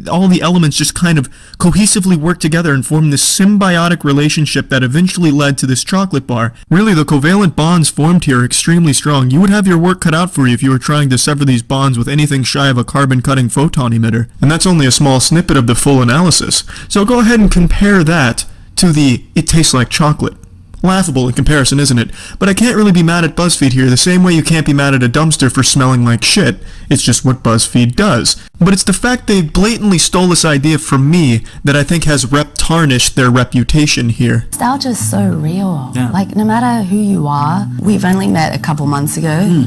all the elements just kind of cohesively worked together and formed this symbiotic relationship that eventually led to this chocolate bar. Really, the covalent bonds formed here are extremely strong. You would have your work cut out for you if you were trying to sever these bonds with anything shy of a carbon-cutting photon emitter, and that's only a small snippet of the full analysis. So go ahead and compare that to the "it tastes like chocolate." Laughable in comparison, isn't it? But I can't really be mad at BuzzFeed here the same way you can't be mad at a dumpster for smelling like shit. It's just what BuzzFeed does. But it's the fact they blatantly stole this idea from me that I think has tarnished their reputation here. Nostalgia is so real. Yeah. Like, no matter who you are, we've only met a couple months ago.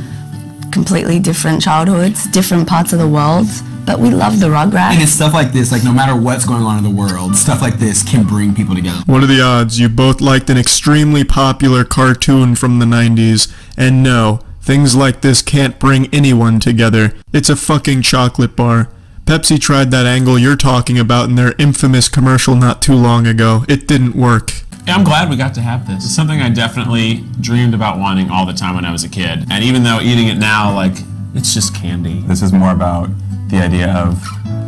Completely different childhoods, different parts of the world. But we love the Rugrats. And it's stuff like this, like no matter what's going on in the world, stuff like this can bring people together. What are the odds? You both liked an extremely popular cartoon from the 90s, and no, things like this can't bring anyone together. It's a fucking chocolate bar. Pepsi tried that angle you're talking about in their infamous commercial not too long ago. It didn't work. Yeah, I'm glad we got to have this. It's something I definitely dreamed about wanting all the time when I was a kid. And even though eating it now, like, it's just candy. This is more about the idea of,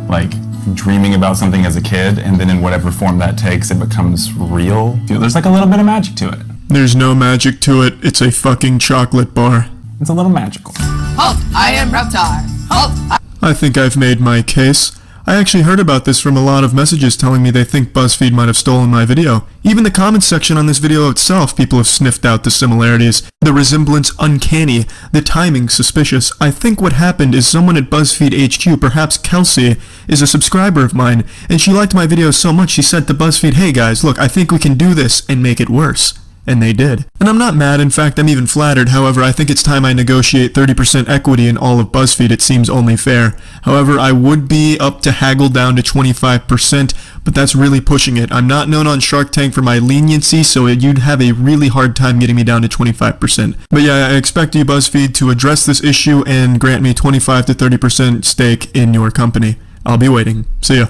like, dreaming about something as a kid, and then in whatever form that takes, it becomes real. There's like a little bit of magic to it. There's no magic to it. It's a fucking chocolate bar. It's a little magical. Halt! I am Reptar. Halt! I think I've made my case. I actually heard about this from a lot of messages telling me they think BuzzFeed might have stolen my video. Even the comments section on this video itself, people have sniffed out the similarities. The resemblance uncanny, the timing suspicious. I think what happened is someone at BuzzFeed HQ, perhaps Kelsey, is a subscriber of mine, and she liked my video so much she said to BuzzFeed, "Hey guys, look, I think we can do this and make it worse." And they did. And I'm not mad, in fact I'm even flattered. However, I think it's time I negotiate 30% equity in all of BuzzFeed. It seems only fair. However, I would be up to haggle down to 25%, but that's really pushing it. I'm not known on Shark Tank for my leniency, so you'd have a really hard time getting me down to 25%. But yeah, I expect you, BuzzFeed, to address this issue and grant me 25 to 30% stake in your company. I'll be waiting. See ya.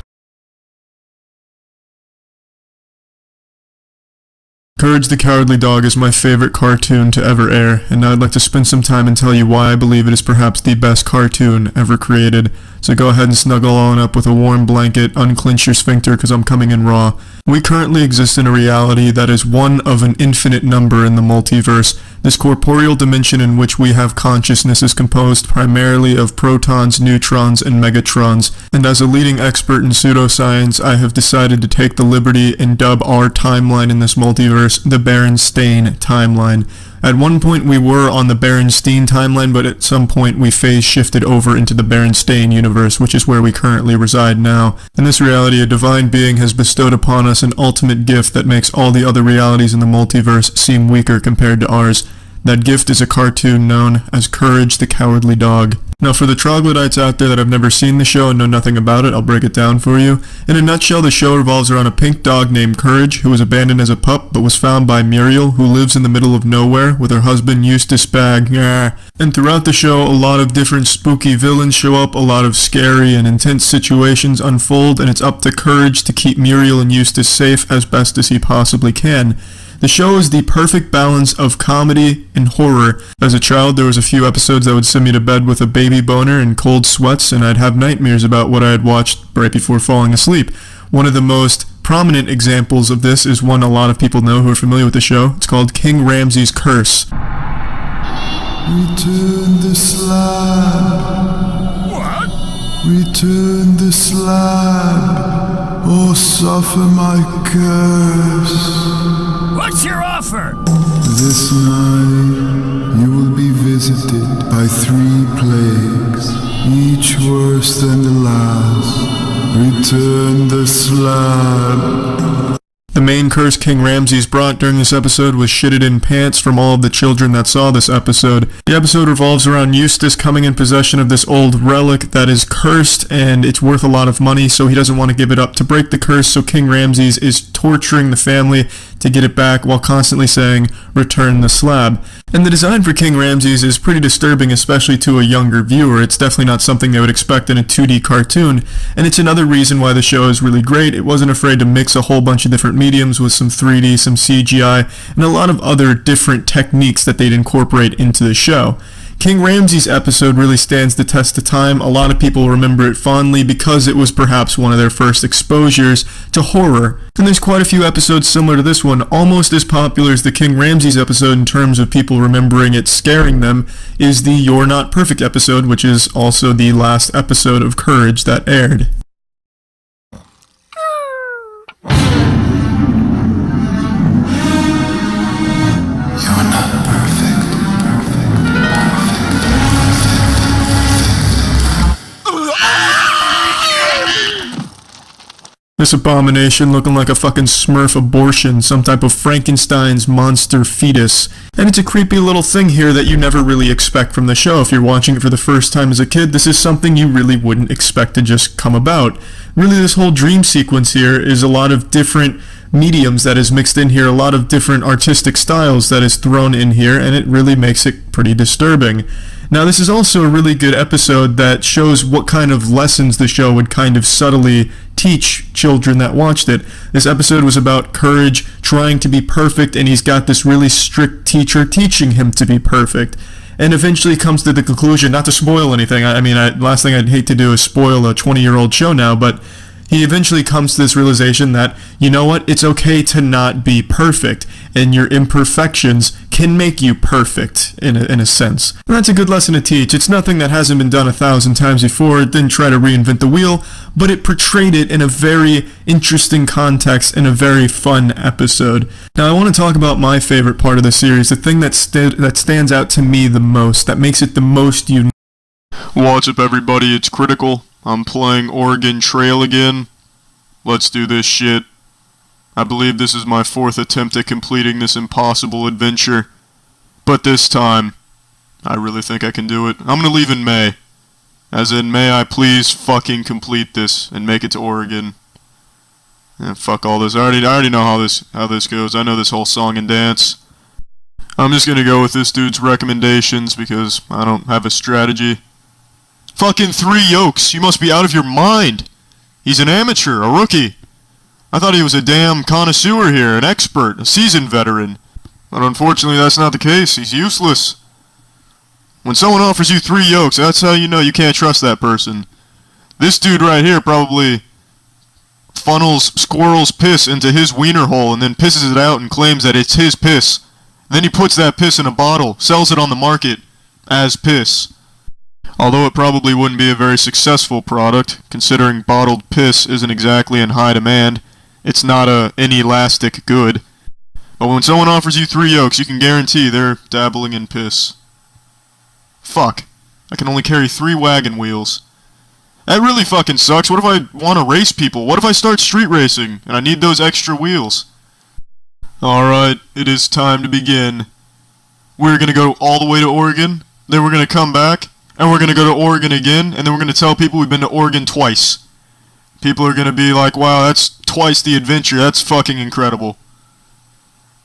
Courage the Cowardly Dog is my favorite cartoon to ever air, and now I'd like to spend some time and tell you why I believe it is perhaps the best cartoon ever created. So go ahead and snuggle on up with a warm blanket, unclench your sphincter because I'm coming in raw. We currently exist in a reality that is one of an infinite number in the multiverse. This corporeal dimension in which we have consciousness is composed primarily of protons, neutrons, and megatrons, and as a leading expert in pseudoscience, I have decided to take the liberty and dub our timeline in this multiverse the Berenstain timeline. At one point we were on the Berenstein timeline, but at some point we phase shifted over into the Berenstain universe, which is where we currently reside now. In this reality, a divine being has bestowed upon us an ultimate gift that makes all the other realities in the multiverse seem weaker compared to ours. That gift is a cartoon known as Courage the Cowardly Dog. Now for the troglodytes out there that have never seen the show and know nothing about it, I'll break it down for you. In a nutshell, the show revolves around a pink dog named Courage, who was abandoned as a pup but was found by Muriel, who lives in the middle of nowhere with her husband Eustace Bagg. And throughout the show, a lot of different spooky villains show up, a lot of scary and intense situations unfold, and it's up to Courage to keep Muriel and Eustace safe as best as he possibly can. The show is the perfect balance of comedy and horror. As a child, there was a few episodes that would send me to bed with a baby boner and cold sweats, and I'd have nightmares about what I had watched right before falling asleep. One of the most prominent examples of this is one a lot of people know who are familiar with the show. It's called King Ramses' Curse. Return the slab. What? Return the slab, or suffer my curse. What's your offer? This night you will be visited by 3 plagues, each worse than the last. Return the slab. The main curse King Ramses brought during this episode was shitted in pants from all of the children that saw this episode. The episode revolves around Eustace coming in possession of this old relic that is cursed, and it's worth a lot of money, so he doesn't want to give it up to break the curse, so King Ramses is torturing the family to get it back while constantly saying, "Return the slab." And the design for King Ramses is pretty disturbing, especially to a younger viewer. It's definitely not something they would expect in a 2D cartoon, and it's another reason why the show is really great. It wasn't afraid to mix a whole bunch of different mediums with some 3D, some CGI, and a lot of other different techniques that they'd incorporate into the show. King Ramses' episode really stands the test of time. A lot of people remember it fondly because it was perhaps one of their first exposures to horror. And there's quite a few episodes similar to this one. Almost as popular as the King Ramses episode in terms of people remembering it scaring them is the You're Not Perfect episode, which is also the last episode of Courage that aired. This abomination looking like a fucking Smurf abortion, some type of Frankenstein's monster fetus. And it's a creepy little thing here that you never really expect from the show. If you're watching it for the first time as a kid, this is something you really wouldn't expect to just come about. Really, this whole dream sequence here is a lot of different mediums that is mixed in here, a lot of different artistic styles that is thrown in here, and it really makes it pretty disturbing. Now, this is also a really good episode that shows what kind of lessons the show would kind of subtly teach children that watched it. This episode was about Courage trying to be perfect, and he's got this really strict teacher teaching him to be perfect. And eventually comes to the conclusion, not to spoil anything, last thing I'd hate to do is spoil a 20-year-old show now, but he eventually comes to this realization that, you know what, it's okay to not be perfect, and your imperfections can make you perfect, in a sense. And that's a good lesson to teach. It's nothing that hasn't been done 1,000 times before. It didn't try to reinvent the wheel, but it portrayed it in a very interesting context in a very fun episode. Now, I want to talk about my favorite part of the series, the thing that stands out to me the most, that makes it the most unique. What's up, everybody? It's Critical. I'm playing Oregon Trail again. Let's do this shit. I believe this is my 4th attempt at completing this impossible adventure. But this time, I really think I can do it. I'm gonna leave in May. As in, may I please fucking complete this and make it to Oregon. And fuck all this. I already know how this goes. I know this whole song and dance. I'm just gonna go with this dude's recommendations because I don't have a strategy. Fucking 3 yokes! You must be out of your mind! He's an amateur, a rookie. I thought he was a damn connoisseur here, an expert, a seasoned veteran. But unfortunately that's not the case. He's useless. When someone offers you 3 yokes, that's how you know you can't trust that person. This dude right here probably funnels squirrel's piss into his wiener hole and then pisses it out and claims that it's his piss. Then he puts that piss in a bottle, sells it on the market as piss. Although it probably wouldn't be a very successful product, considering bottled piss isn't exactly in high demand. It's not a inelastic good. But when someone offers you 3 yokes, you can guarantee they're dabbling in piss. Fuck. I can only carry 3 wagon wheels. That really fucking sucks. What if I want to race people? What if I start street racing, and I need those extra wheels? Alright, it is time to begin. We're gonna go all the way to Oregon, then we're gonna come back, and we're gonna go to Oregon again, and then we're gonna tell people we've been to Oregon twice. People are gonna be like, wow, that's twice the adventure, that's fucking incredible.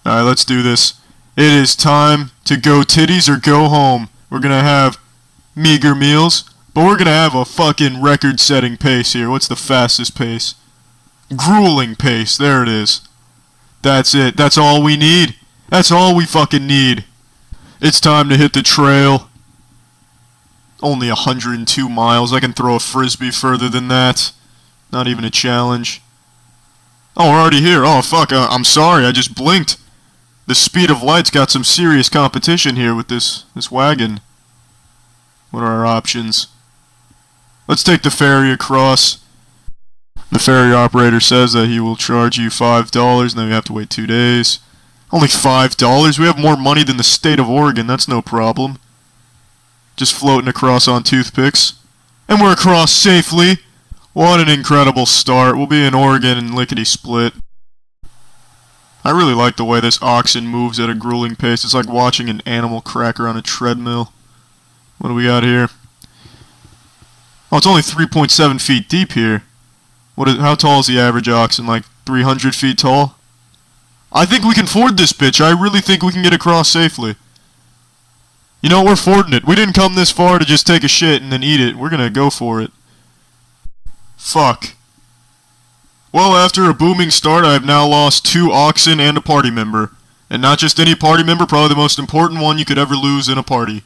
Alright, let's do this. It is time to go titties or go home. We're gonna have meager meals, but we're gonna have a fucking record-setting pace here. What's the fastest pace? Grueling pace, there it is. That's it, that's all we need. That's all we fucking need. It's time to hit the trail. Only 102 miles. I can throw a frisbee further than that. Not even a challenge. Oh, we're already here. Oh, fuck. I'm sorry. I just blinked. The speed of light's got some serious competition here with this wagon. What are our options? Let's take the ferry across. The ferry operator says that he will charge you $5, and then we have to wait 2 days. Only $5? We have more money than the state of Oregon. That's no problem. Just floating across on toothpicks. And we're across safely. What an incredible start. We'll be in Oregon and lickety-split. I really like the way this oxen moves at a grueling pace. It's like watching an animal cracker on a treadmill. What do we got here? Oh, it's only 3.7 feet deep here. How tall is the average oxen? Like 300 feet tall? I think we can ford this bitch. I really think we can get across safely. You know, we're fording it. We didn't come this far to just take a shit and then eat it. We're gonna go for it. Fuck. Well, after a booming start, I have now lost 2 oxen and a party member. And not just any party member, probably the most important one you could ever lose in a party.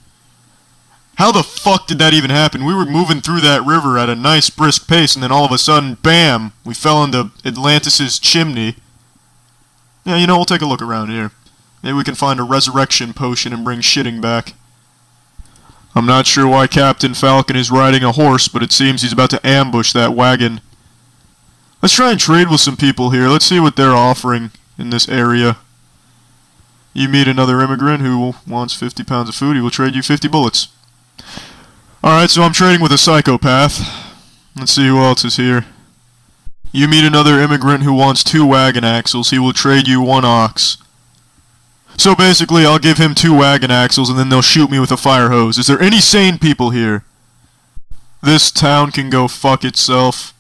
How the fuck did that even happen? We were moving through that river at a nice brisk pace, and then all of a sudden, bam, we fell into Atlantis' chimney. Yeah, you know, we'll take a look around here. Maybe we can find a resurrection potion and bring shitting back. I'm not sure why Captain Falcon is riding a horse, but it seems he's about to ambush that wagon. Let's try and trade with some people here. Let's see what they're offering in this area. You meet another immigrant who wants 50 pounds of food. He will trade you 50 bullets. Alright, so I'm trading with a psychopath. Let's see who else is here. You meet another immigrant who wants 2 wagon axles. He will trade you 1 ox. So basically, I'll give him 2 wagon axles and then they'll shoot me with a fire hose. Is there any sane people here? This town can go fuck itself.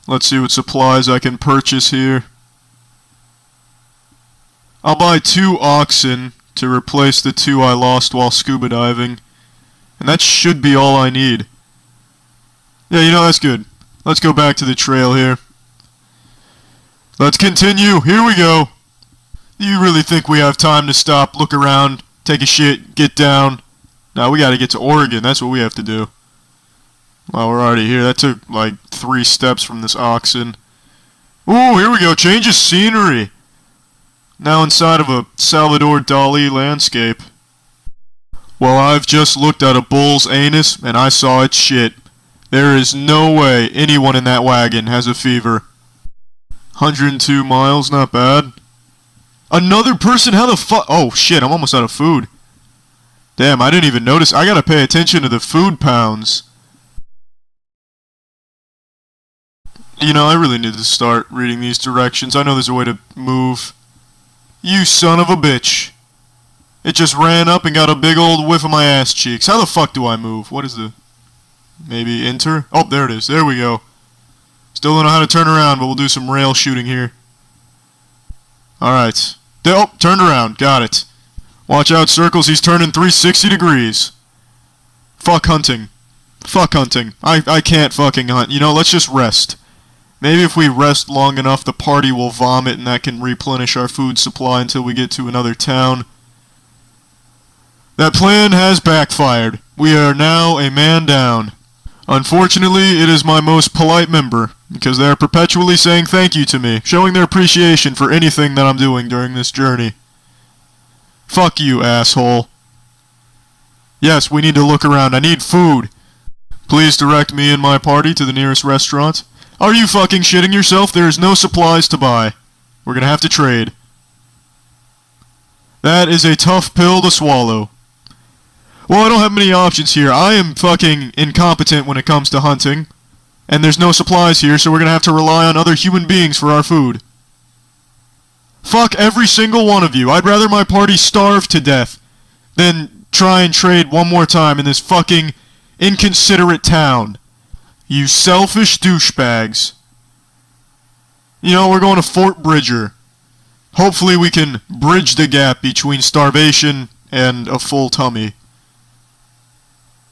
Let's see what supplies I can purchase here. I'll buy 2 oxen to replace the 2 I lost while scuba diving. And that should be all I need. Yeah, you know, that's good. Let's go back to the trail here. Let's continue. Here we go. You really think we have time to stop, look around, take a shit, get down? No, we gotta get to Oregon. That's what we have to do. Well, we're already here. That took like 3 steps from this oxen. Ooh, here we go. Change of scenery. Now inside of a Salvador Dali landscape. Well, I've just looked at a bull's anus and I saw its shit. There is no way anyone in that wagon has a fever. 102 miles, not bad. Another person? How the fuck? Oh shit, I'm almost out of food. Damn, I didn't even notice. I gotta pay attention to the food pounds. You know, I really need to start reading these directions. I know there's a way to move. You son of a bitch. It just ran up and got a big old whiff of my ass cheeks. How the fuck do I move? What is the... Maybe enter? Oh, there it is. There we go. Still don't know how to turn around, but we'll do some rail shooting here. Alright. Oh, turned around. Got it. Watch out, Circles. He's turning 360 degrees. Fuck hunting. Fuck hunting. I can't fucking hunt. You know, let's just rest. Maybe if we rest long enough, the party will vomit and that can replenish our food supply until we get to another town. That plan has backfired. We are now a man down. Unfortunately, it is my most polite member, because they are perpetually saying thank you to me, showing their appreciation for anything that I'm doing during this journey. Fuck you, asshole. Yes, we need to look around. I need food. Please direct me and my party to the nearest restaurant. Are you fucking shitting yourself? There is no supplies to buy. We're gonna have to trade. That is a tough pill to swallow. Well, I don't have many options here. I am fucking incompetent when it comes to hunting. And there's no supplies here, so we're gonna have to rely on other human beings for our food. Fuck every single one of you. I'd rather my party starve to death than try and trade one more time in this fucking inconsiderate town. You selfish douchebags. You know, we're going to Fort Bridger. Hopefully we can bridge the gap between starvation and a full tummy.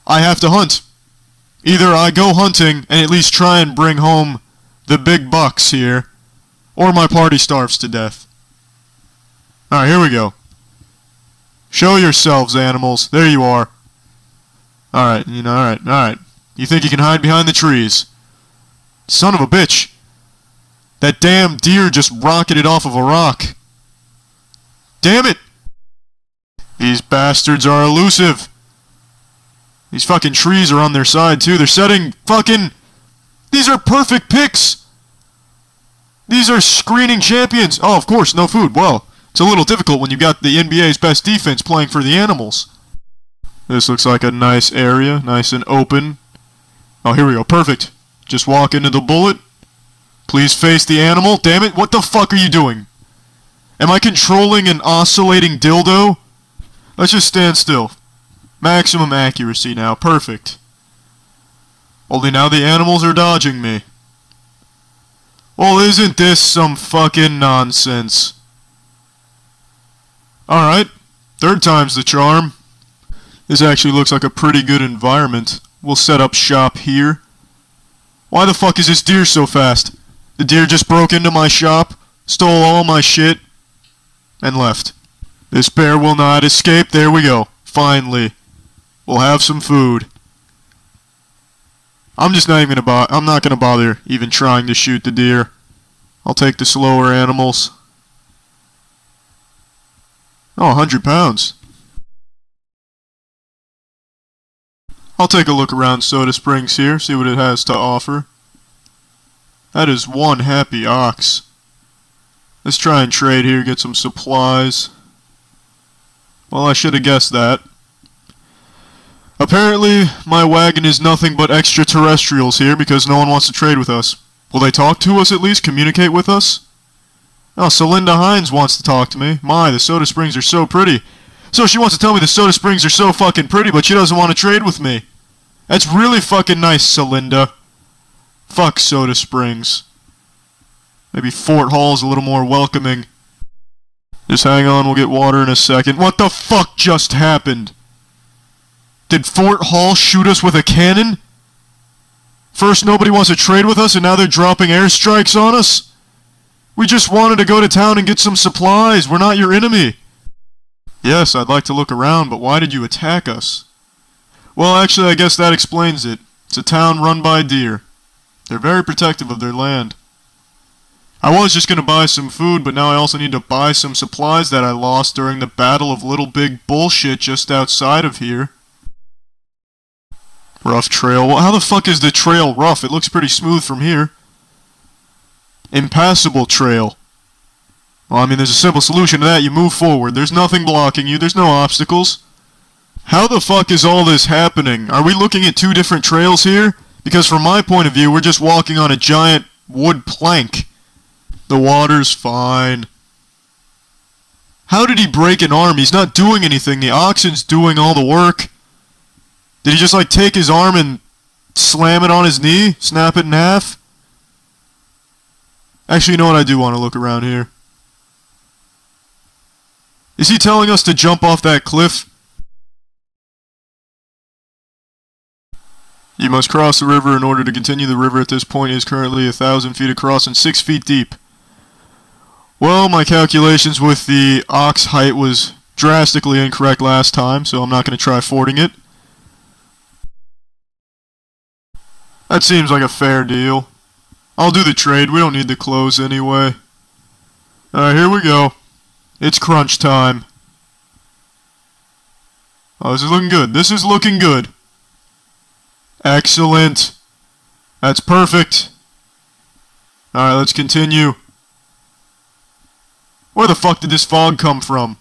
I have to hunt. Either I go hunting and at least try and bring home the big bucks here, or my party starves to death. Alright, here we go. Show yourselves, animals. There you are. Alright, you know, alright. You think you can hide behind the trees? Son of a bitch. That damn deer just rocketed off of a rock. Damn it! These bastards are elusive. These fucking trees are on their side too. They're setting fucking... These are perfect picks! These are screening champions! Oh, of course, no food. Well, it's a little difficult when you've got the NBA's best defense playing for the animals. This looks like a nice area, nice and open. Oh, here we go. Perfect. Just walk into the bullet. Please face the animal. Damn it, what the fuck are you doing? Am I controlling an oscillating dildo? Let's just stand still. Maximum accuracy now. Perfect. Only now the animals are dodging me. Well, isn't this some fucking nonsense? Alright. 3rd time's the charm. This actually looks like a pretty good environment. We'll set up shop here. Why the fuck is this deer so fast? The deer just broke into my shop, stole all my shit, and left. This bear will not escape. There we go. Finally. We'll have some food. I'm just not even I'm not gonna bother even trying to shoot the deer. I'll take the slower animals. Oh, 100 pounds. I'll take a look around Soda Springs here, see what it has to offer. That is one happy ox. Let's try and trade here, get some supplies. Well, I should have guessed that. Apparently, my wagon is nothing but extraterrestrials here because no one wants to trade with us. Will they talk to us at least? Communicate with us? Oh, Celinda Hines wants to talk to me. My, the Soda Springs are so pretty. So she wants to tell me the Soda Springs are so fucking pretty, but she doesn't want to trade with me. That's really fucking nice, Celinda. Fuck Soda Springs. Maybe Fort Hall's a little more welcoming. Just hang on, we'll get water in a second. What the fuck just happened? Did Fort Hall shoot us with a cannon? First nobody wants to trade with us and now they're dropping airstrikes on us? We just wanted to go to town and get some supplies. We're not your enemy. Yes, I'd like to look around, but why did you attack us? Well, actually, I guess that explains it. It's a town run by deer. They're very protective of their land. I was just going to buy some food, but now I also need to buy some supplies that I lost during the Battle of Little Big Bullshit just outside of here. Rough trail. Well, how the fuck is the trail rough? It looks pretty smooth from here. Impassable trail. Well, I mean, there's a simple solution to that. You move forward. There's nothing blocking you. There's no obstacles. How the fuck is all this happening? Are we looking at two different trails here? Because from my point of view, we're just walking on a giant wood plank. The water's fine. How did he break an arm? He's not doing anything. The oxen's doing all the work. Did he just, like, take his arm and slam it on his knee? Snap it in half? Actually, you know what? I do want to look around here. Is he telling us to jump off that cliff? You must cross the river in order to continue. The river at this point is currently 1,000 feet across and 6 feet deep. Well, my calculations with the ox height was drastically incorrect last time, so I'm not going to try fording it. That seems like a fair deal. I'll do the trade. We don't need the clothes anyway. Alright, here we go. It's crunch time. Oh, this is looking good. This is looking good. Excellent. That's perfect. Alright, let's continue. Where the fuck did this fog come from?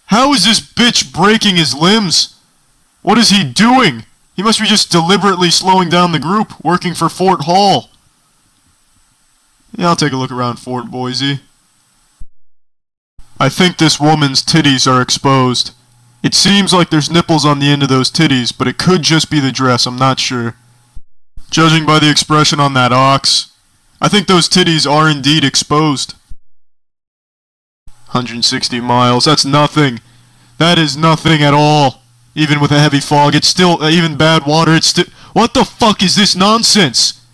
How is this bitch breaking his limbs? What is he doing? He must be just deliberately slowing down the group, working for Fort Hall. Yeah, I'll take a look around Fort Boise. I think this woman's titties are exposed. It seems like there's nipples on the end of those titties, but it could just be the dress, I'm not sure. Judging by the expression on that ox, I think those titties are indeed exposed. 160 miles, that's nothing. That is nothing at all. Even with a heavy fog, it's still, even bad water, it's still... What the fuck is this nonsense?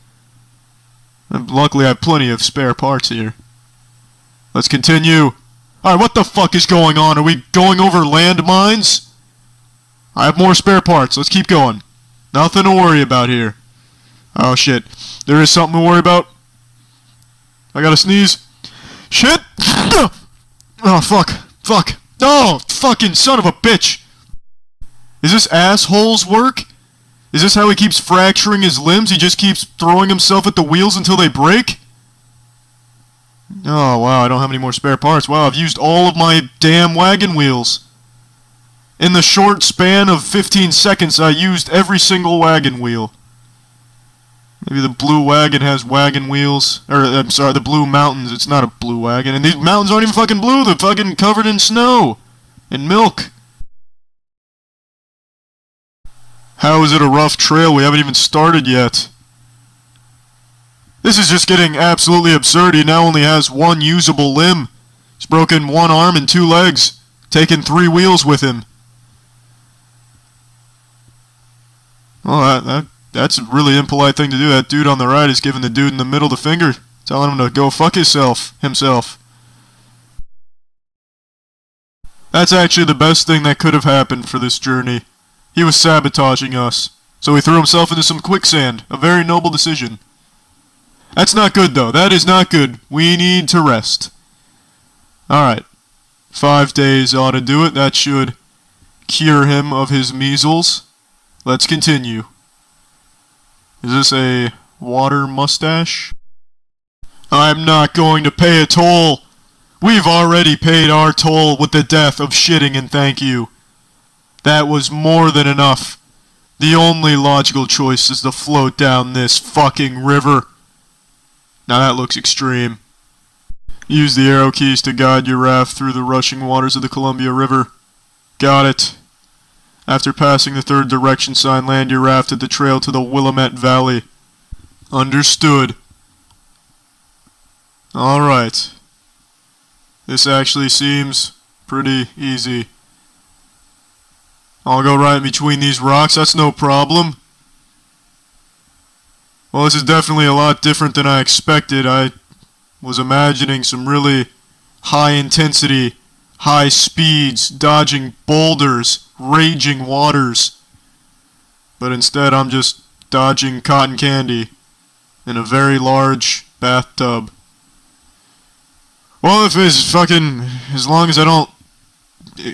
And luckily I have plenty of spare parts here. Let's continue. Alright, what the fuck is going on? Are we going over landmines? I have more spare parts, let's keep going. Nothing to worry about here. Oh shit. There is something to worry about. I gotta sneeze. Shit! Oh fuck. Fuck. Oh, fucking son of a bitch! Is this asshole's work? Is this how he keeps fracturing his limbs? He just keeps throwing himself at the wheels until they break? Oh, wow, I don't have any more spare parts. Wow, I've used all of my damn wagon wheels. In the short span of 15 seconds, I used every single wagon wheel. Maybe the blue wagon has wagon wheels. Or, I'm sorry, the blue mountains. It's not a blue wagon. And these mountains aren't even fucking blue. They're fucking covered in snow. And milk. How is it a rough trail? We haven't even started yet. This is just getting absolutely absurd. He now only has one usable limb. He's broken one arm and 2 legs. Taken 3 wheels with him. Well, that's a really impolite thing to do. That dude on the right is giving the dude in the middle the finger. Telling him to go fuck himself. That's actually the best thing that could have happened for this journey. He was sabotaging us, so he threw himself into some quicksand. A very noble decision. That's not good, though. That is not good. We need to rest. Alright. 5 days ought to do it. That should cure him of his measles. Let's continue. Is this a water mustache? I'm not going to pay a toll. We've already paid our toll with the death of shitting and thank you. That was more than enough. The only logical choice is to float down this fucking river. Now that looks extreme. Use the arrow keys to guide your raft through the rushing waters of the Columbia River. Got it. After passing the 3rd direction sign, land your raft at the trail to the Willamette Valley. Understood. Alright. This actually seems pretty easy. I'll go right in between these rocks, that's no problem. Well, this is definitely a lot different than I expected. I was imagining some really high intensity, high speeds, dodging boulders, raging waters. But instead I'm just dodging cotton candy in a very large bathtub. Well, if it's fucking, as long as I don't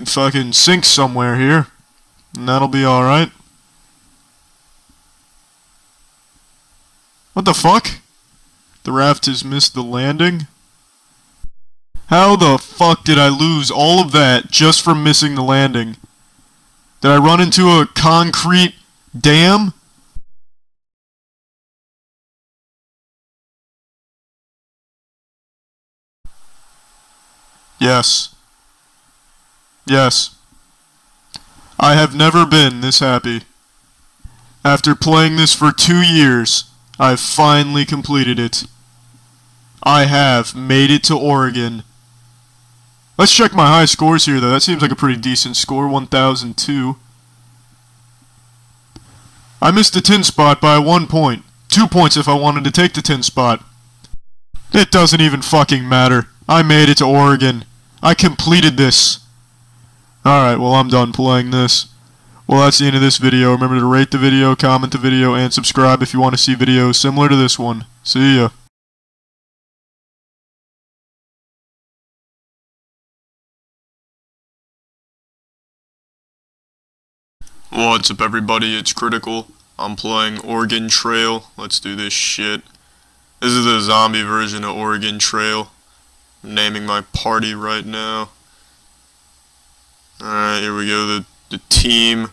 fucking sink somewhere here, that'll be alright. What the fuck? The raft has missed the landing? How the fuck did I lose all of that just from missing the landing? Did I run into a concrete dam? Yes. Yes. I have never been this happy. After playing this for 2 years, I've finally completed it. I have made it to Oregon. Let's check my high scores here, though. That seems like a pretty decent score, 1002. I missed the 10 spot by 1 point. 2 points if I wanted to take the 10 spot. It doesn't even fucking matter. I made it to Oregon. I completed this. Alright, well, I'm done playing this. Well, that's the end of this video. Remember to rate the video, comment the video, and subscribe if you want to see videos similar to this one. See ya. What's up, everybody? It's Critical. I'm playing Oregon Trail. Let's do this shit. This is the zombie version of Oregon Trail. I'm naming my party right now. Alright, here we go. The team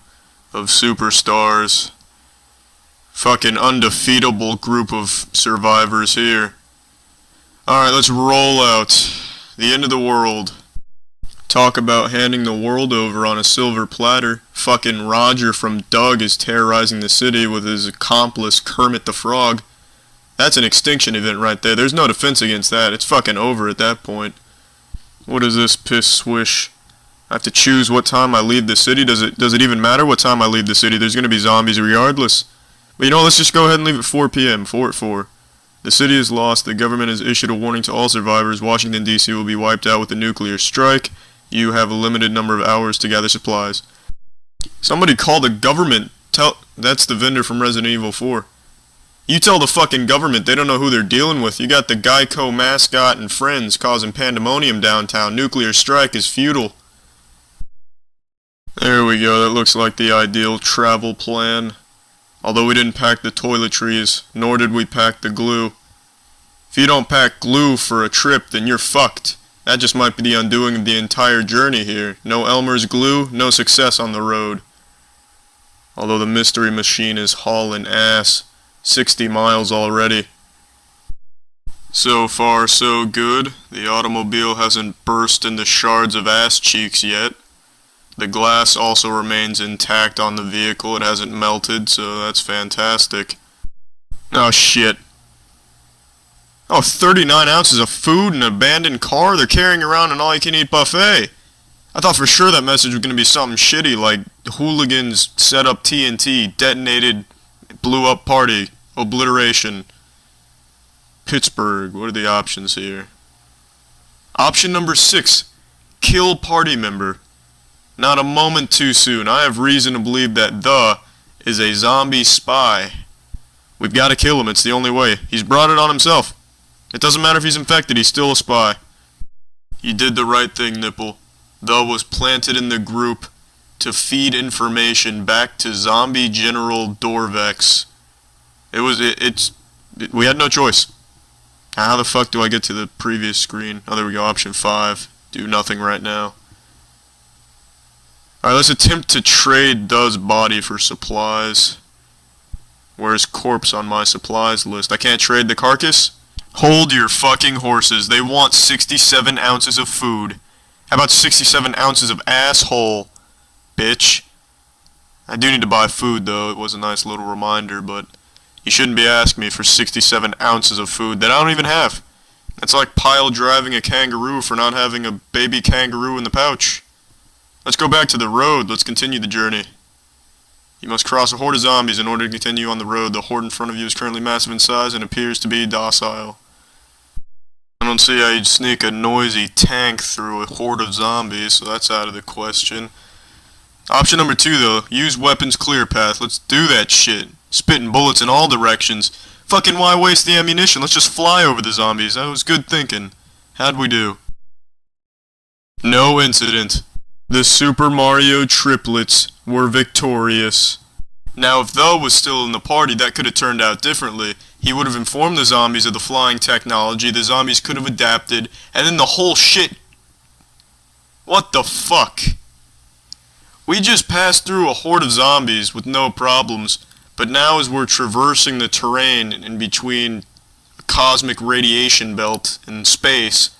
of superstars. Fucking undefeatable group of survivors here. Alright, let's roll out. The end of the world. Talk about handing the world over on a silver platter. Fucking Roger from Doug is terrorizing the city with his accomplice Kermit the Frog. That's an extinction event right there. There's no defense against that. It's fucking over at that point. What is this piss swish? I have to choose what time I leave the city. Does it even matter what time I leave the city? There's gonna be zombies regardless. But you know, let's just go ahead and leave at 4 p.m. 4 at 4. The city is lost. The government has issued a warning to all survivors. Washington, D.C. will be wiped out with a nuclear strike. You have a limited number of hours to gather supplies. Somebody call the government. That's the vendor from Resident Evil 4. You tell the fucking government, they don't know who they're dealing with. You got the Geico mascot and friends causing pandemonium downtown. Nuclear strike is futile. There we go, that looks like the ideal travel plan. Although we didn't pack the toiletries, nor did we pack the glue. If you don't pack glue for a trip, then you're fucked. That just might be the undoing of the entire journey here. No Elmer's glue, no success on the road. Although the mystery machine is hauling ass. 60 miles already. So far, so good. The automobile hasn't burst into shards of ass cheeks yet. The glass also remains intact on the vehicle. It hasn't melted, so that's fantastic. Oh, shit. Oh, 39 ounces of food in an abandoned car? They're carrying around an all-you-can-eat buffet. I thought for sure that message was going to be something shitty, like hooligans set up TNT, detonated, blew up party, obliteration. Pittsburgh, what are the options here? Option number 6, kill party member. Not a moment too soon. I have reason to believe that the is a zombie spy. We've got to kill him, it's the only way. He's brought it on himself. It doesn't matter if he's infected, he's still a spy. You did the right thing, Nipple. The was planted in the group to feed information back to Zombie General Dorvex. We had no choice. How the fuck do I get to the previous screen? Oh, there we go, option 5. Do nothing right now. Alright, let's attempt to trade Doe's body for supplies. Where's corpse on my supplies list? I can't trade the carcass? Hold your fucking horses. They want 67 ounces of food. How about 67 ounces of asshole, bitch? I do need to buy food, though. It was a nice little reminder, but you shouldn't be asking me for 67 ounces of food that I don't even have. That's like pile driving a kangaroo for not having a baby kangaroo in the pouch. Let's go back to the road. Let's continue the journey. You must cross a horde of zombies in order to continue on the road. The horde in front of you is currently massive in size and appears to be docile. I don't see how you'd sneak a noisy tank through a horde of zombies, so that's out of the question. Option number 2, though. Use weapons clear path. Let's do that shit. Spitting bullets in all directions. Fucking why waste the ammunition? Let's just fly over the zombies. That was good thinking. How'd we do? No incident. The Super Mario triplets were victorious. Now, if Tho was still in the party, that could have turned out differently. He would have informed the zombies of the flying technology, the zombies could have adapted, and then the whole shit... What the fuck? We just passed through a horde of zombies with no problems, but now as we're traversing the terrain in between a cosmic radiation belt and space,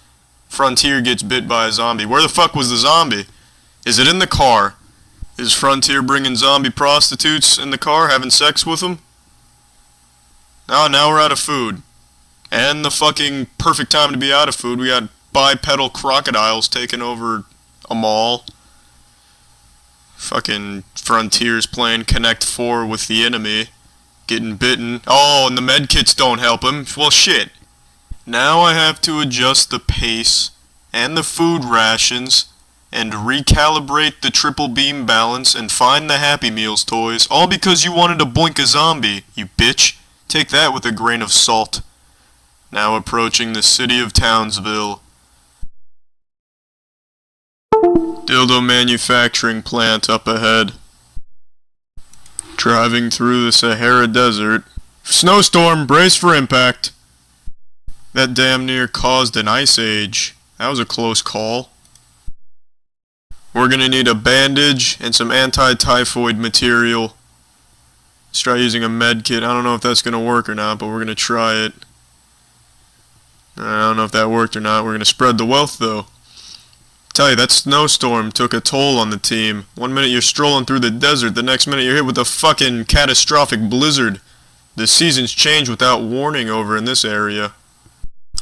Frontier gets bit by a zombie. Where the fuck was the zombie? Is it in the car? Is Frontier bringing zombie prostitutes in the car, having sex with them? Oh, now we're out of food. And the fucking perfect time to be out of food. We got bipedal crocodiles taking over a mall. Fucking Frontier's playing Connect 4 with the enemy. Getting bitten. Oh, and the medkits don't help him. Well, shit. Now I have to adjust the pace and the food rations and recalibrate the triple beam balance and find the Happy Meals toys, all because you wanted to boink a zombie, you bitch. Take that with a grain of salt. Now approaching the city of Townsville. Dildo manufacturing plant up ahead. Driving through the Sahara Desert. Snowstorm, brace for impact. That damn near caused an ice age. That was a close call. We're gonna need a bandage and some anti-typhoid material. Let's try using a med kit. I don't know if that's gonna work or not, but we're gonna try it. I don't know if that worked or not. We're gonna spread the wealth though. Tell you, that snowstorm took a toll on the team. 1 minute you're strolling through the desert, the next minute you're hit with a fucking catastrophic blizzard. The seasons change without warning over in this area.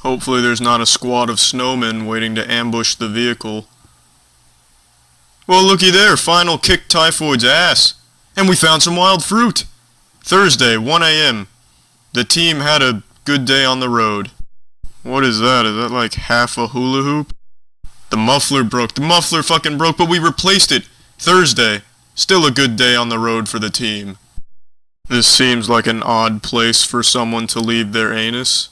Hopefully there's not a squad of snowmen waiting to ambush the vehicle. Well, looky there, Final kicked Typhoid's ass. And we found some wild fruit. Thursday, 1 AM. The team had a good day on the road. What is that? Is that like half a hula hoop? The muffler broke. The muffler fucking broke, but we replaced it. Thursday. Still a good day on the road for the team. This seems like an odd place for someone to leave their anus.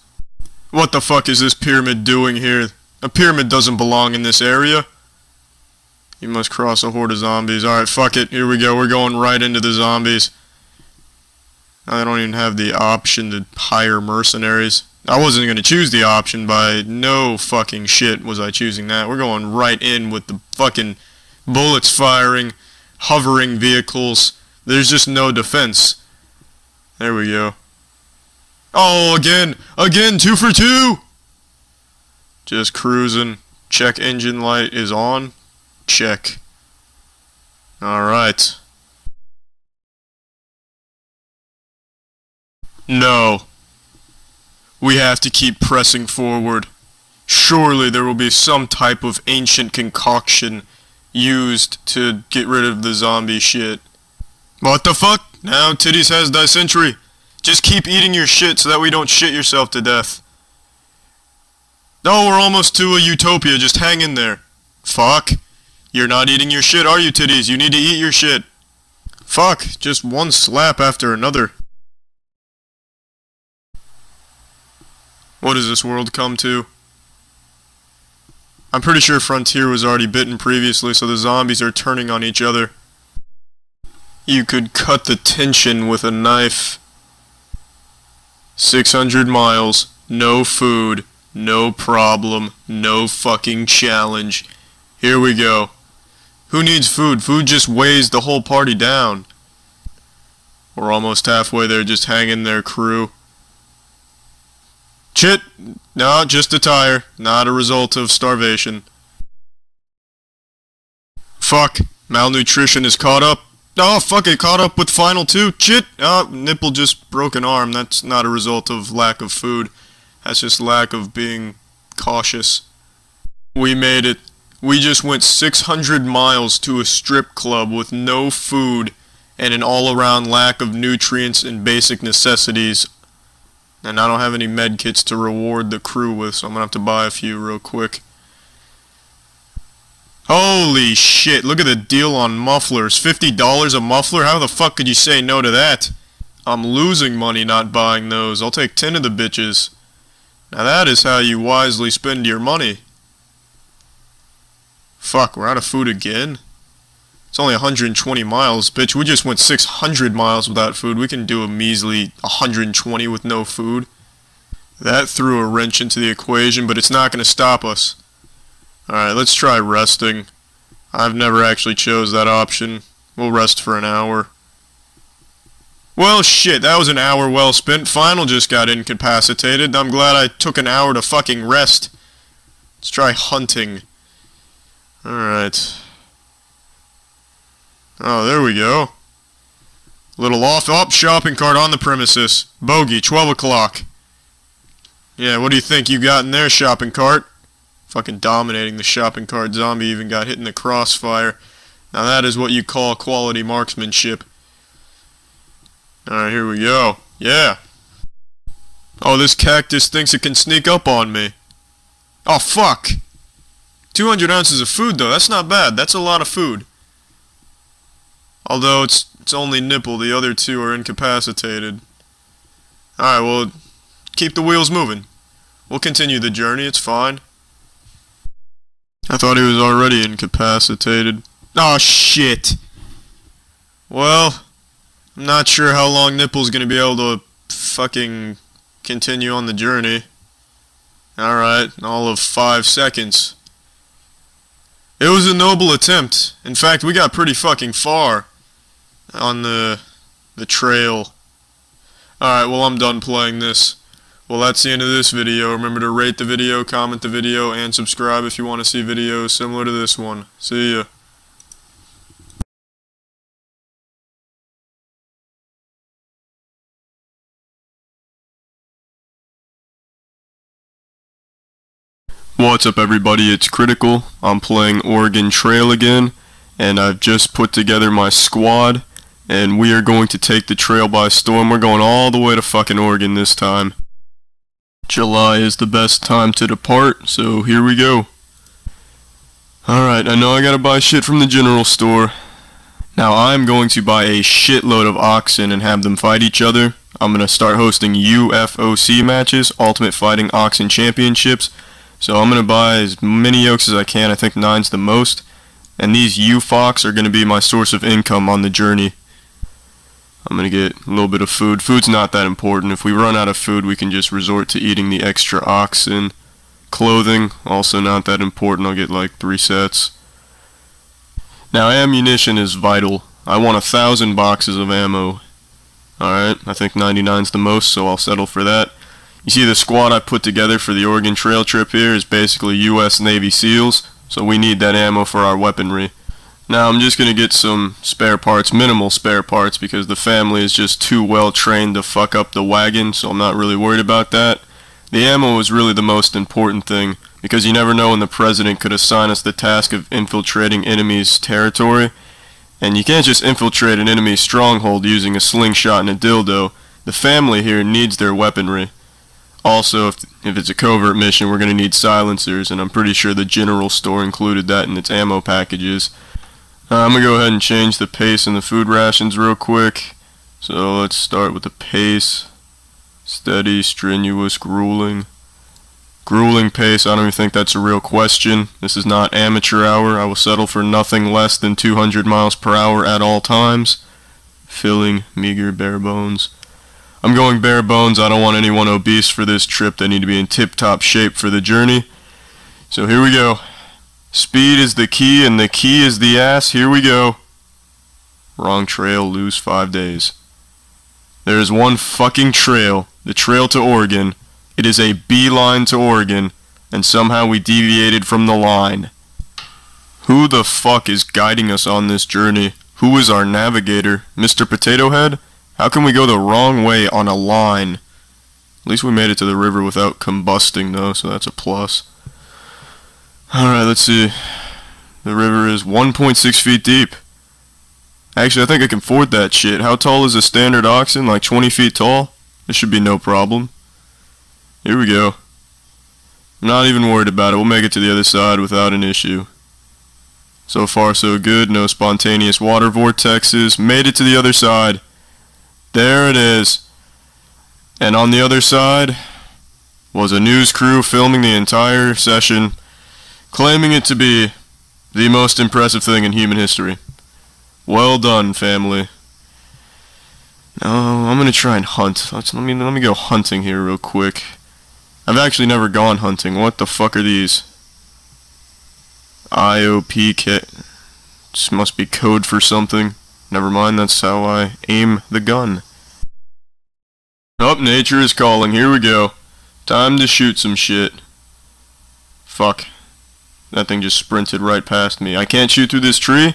What the fuck is this pyramid doing here? A pyramid doesn't belong in this area. You must cross a horde of zombies. Alright, fuck it. Here we go. We're going right into the zombies. I don't even have the option to hire mercenaries. I wasn't going to choose the option. By no fucking shit was I choosing that. We're going right in with the fucking bullets firing, hovering vehicles. There's just no defense. There we go. Oh, again! Again! 2 for 2! Just cruising. Check engine light is on. Check. Alright. No. We have to keep pressing forward. Surely there will be some type of ancient concoction used to get rid of the zombie shit. What the fuck? Now Titties has dysentery. Just keep eating your shit so that we don't shit yourself to death. No, we're almost to a utopia. Just hang in there. Fuck. You're not eating your shit, are you, Titties? You need to eat your shit. Fuck. Just one slap after another. What does this world come to? I'm pretty sure Frontier was already bitten previously, so the zombies are turning on each other. You could cut the tension with a knife. 600 miles, no food, no problem, no fucking challenge. Here we go. Who needs food? Food just weighs the whole party down. We're almost halfway there, just hanging there, crew. Shit! No, just a tire. Not a result of starvation. Fuck. Malnutrition is caught up. Oh, fuck, it caught up with Final 2. Shit! Oh, nipple just broke an arm. That's not a result of lack of food. That's just lack of being cautious. We made it. We just went 600 miles to a strip club with no food and an all-around lack of nutrients and basic necessities. And I don't have any med kits to reward the crew with, so I'm gonna have to buy a few real quick. Holy shit, look at the deal on mufflers. $50 a muffler? How the fuck could you say no to that? I'm losing money not buying those. I'll take 10 of the bitches. Now that is how you wisely spend your money. Fuck, we're out of food again? It's only 120 miles. Bitch, we just went 600 miles without food. We can do a measly 120 with no food. That threw a wrench into the equation, but it's not going to stop us. Alright, let's try resting. I've never actually chose that option. We'll rest for an hour. Well, shit, that was an hour well spent. Final just got incapacitated. I'm glad I took an hour to fucking rest. Let's try hunting. Alright. Oh, there we go. Little off. Oh, shopping cart on the premises. Bogey, 12 o'clock. Yeah, what do you think you got in there, shopping cart? Fucking dominating the shopping cart. Zombie even got hit in the crossfire. Now that is what you call quality marksmanship. Alright, here we go. Yeah. Oh, this cactus thinks it can sneak up on me. Oh, fuck. 200 ounces of food, though. That's not bad. That's a lot of food. Although it's only nipple. The other two are incapacitated. Alright, well, keep the wheels moving. We'll continue the journey. It's fine. I thought he was already incapacitated. Oh, shit. Well, I'm not sure how long Nipple's gonna be able to fucking continue on the journey. Alright, all of 5 seconds. It was a noble attempt. In fact, we got pretty fucking far on the trail. Alright, well, I'm done playing this. Well, that's the end of this video. Remember to rate the video, comment the video, and subscribe if you want to see videos similar to this one. See ya. What's up, everybody? It's Critical. I'm playing Oregon Trail again, and I've just put together my squad, and we are going to take the trail by storm. We're going all the way to fucking Oregon this time. July is the best time to depart, so here we go. Alright, I know I gotta buy shit from the general store. Now I'm going to buy a shitload of oxen and have them fight each other. I'm gonna start hosting UFOC matches, Ultimate Fighting Oxen Championships. So I'm gonna buy as many yokes as I can. I think 9's the most. And these UFOCs are gonna be my source of income on the journey. I'm gonna get a little bit of food. Food's not that important. If we run out of food, we can just resort to eating the extra oxen. Clothing, also not that important. I'll get like 3 sets. Now, ammunition is vital. I want 1,000 boxes of ammo. Alright, I think 99's the most, so I'll settle for that. You see, the squad I put together for the Oregon Trail trip here is basically US Navy SEALs, so we need that ammo for our weaponry. Now I'm just going to get some spare parts, minimal spare parts, because the family is just too well trained to fuck up the wagon, so I'm not really worried about that. The ammo is really the most important thing, because you never know when the president could assign us the task of infiltrating enemy's territory. And you can't just infiltrate an enemy's stronghold using a slingshot and a dildo. The family here needs their weaponry. Also, if it's a covert mission, we're going to need silencers, and I'm pretty sure the general store included that in its ammo packages. I'm going to go ahead and change the pace in the food rations real quick. So let's start with the pace. Steady, strenuous, grueling. Grueling pace, I don't even think that's a real question. This is not amateur hour. I will settle for nothing less than 200 miles per hour at all times. Filling, meager, bare bones. I'm going bare bones. I don't want anyone obese for this trip. They need to be in tip-top shape for the journey. So here we go. Speed is the key, and the key is the ass. Here we go. Wrong trail, lose 5 days. There is one fucking trail, the trail to Oregon. It is a beeline to Oregon, and somehow we deviated from the line. Who the fuck is guiding us on this journey? Who is our navigator? Mr. Potato Head? How can we go the wrong way on a line? At least we made it to the river without combusting, though, so that's a plus. Alright, let's see. The river is 1.6 feet deep. Actually, I think I can ford that shit. How tall is a standard oxen? Like 20 feet tall? This should be no problem. Here we go. I'm not even worried about it. We'll make it to the other side without an issue. So far, so good. No spontaneous water vortexes. Made it to the other side. There it is. And on the other side was a news crew filming the entire session, claiming it to be the most impressive thing in human history. Well done, family. Now, I'm gonna try and hunt. Let me go hunting here real quick. I've actually never gone hunting. What the fuck are these? IOP kit. This must be code for something. Never mind, that's how I aim the gun. Oh, nature is calling. Here we go. Time to shoot some shit. Fuck. That thing just sprinted right past me. I can't shoot through this tree?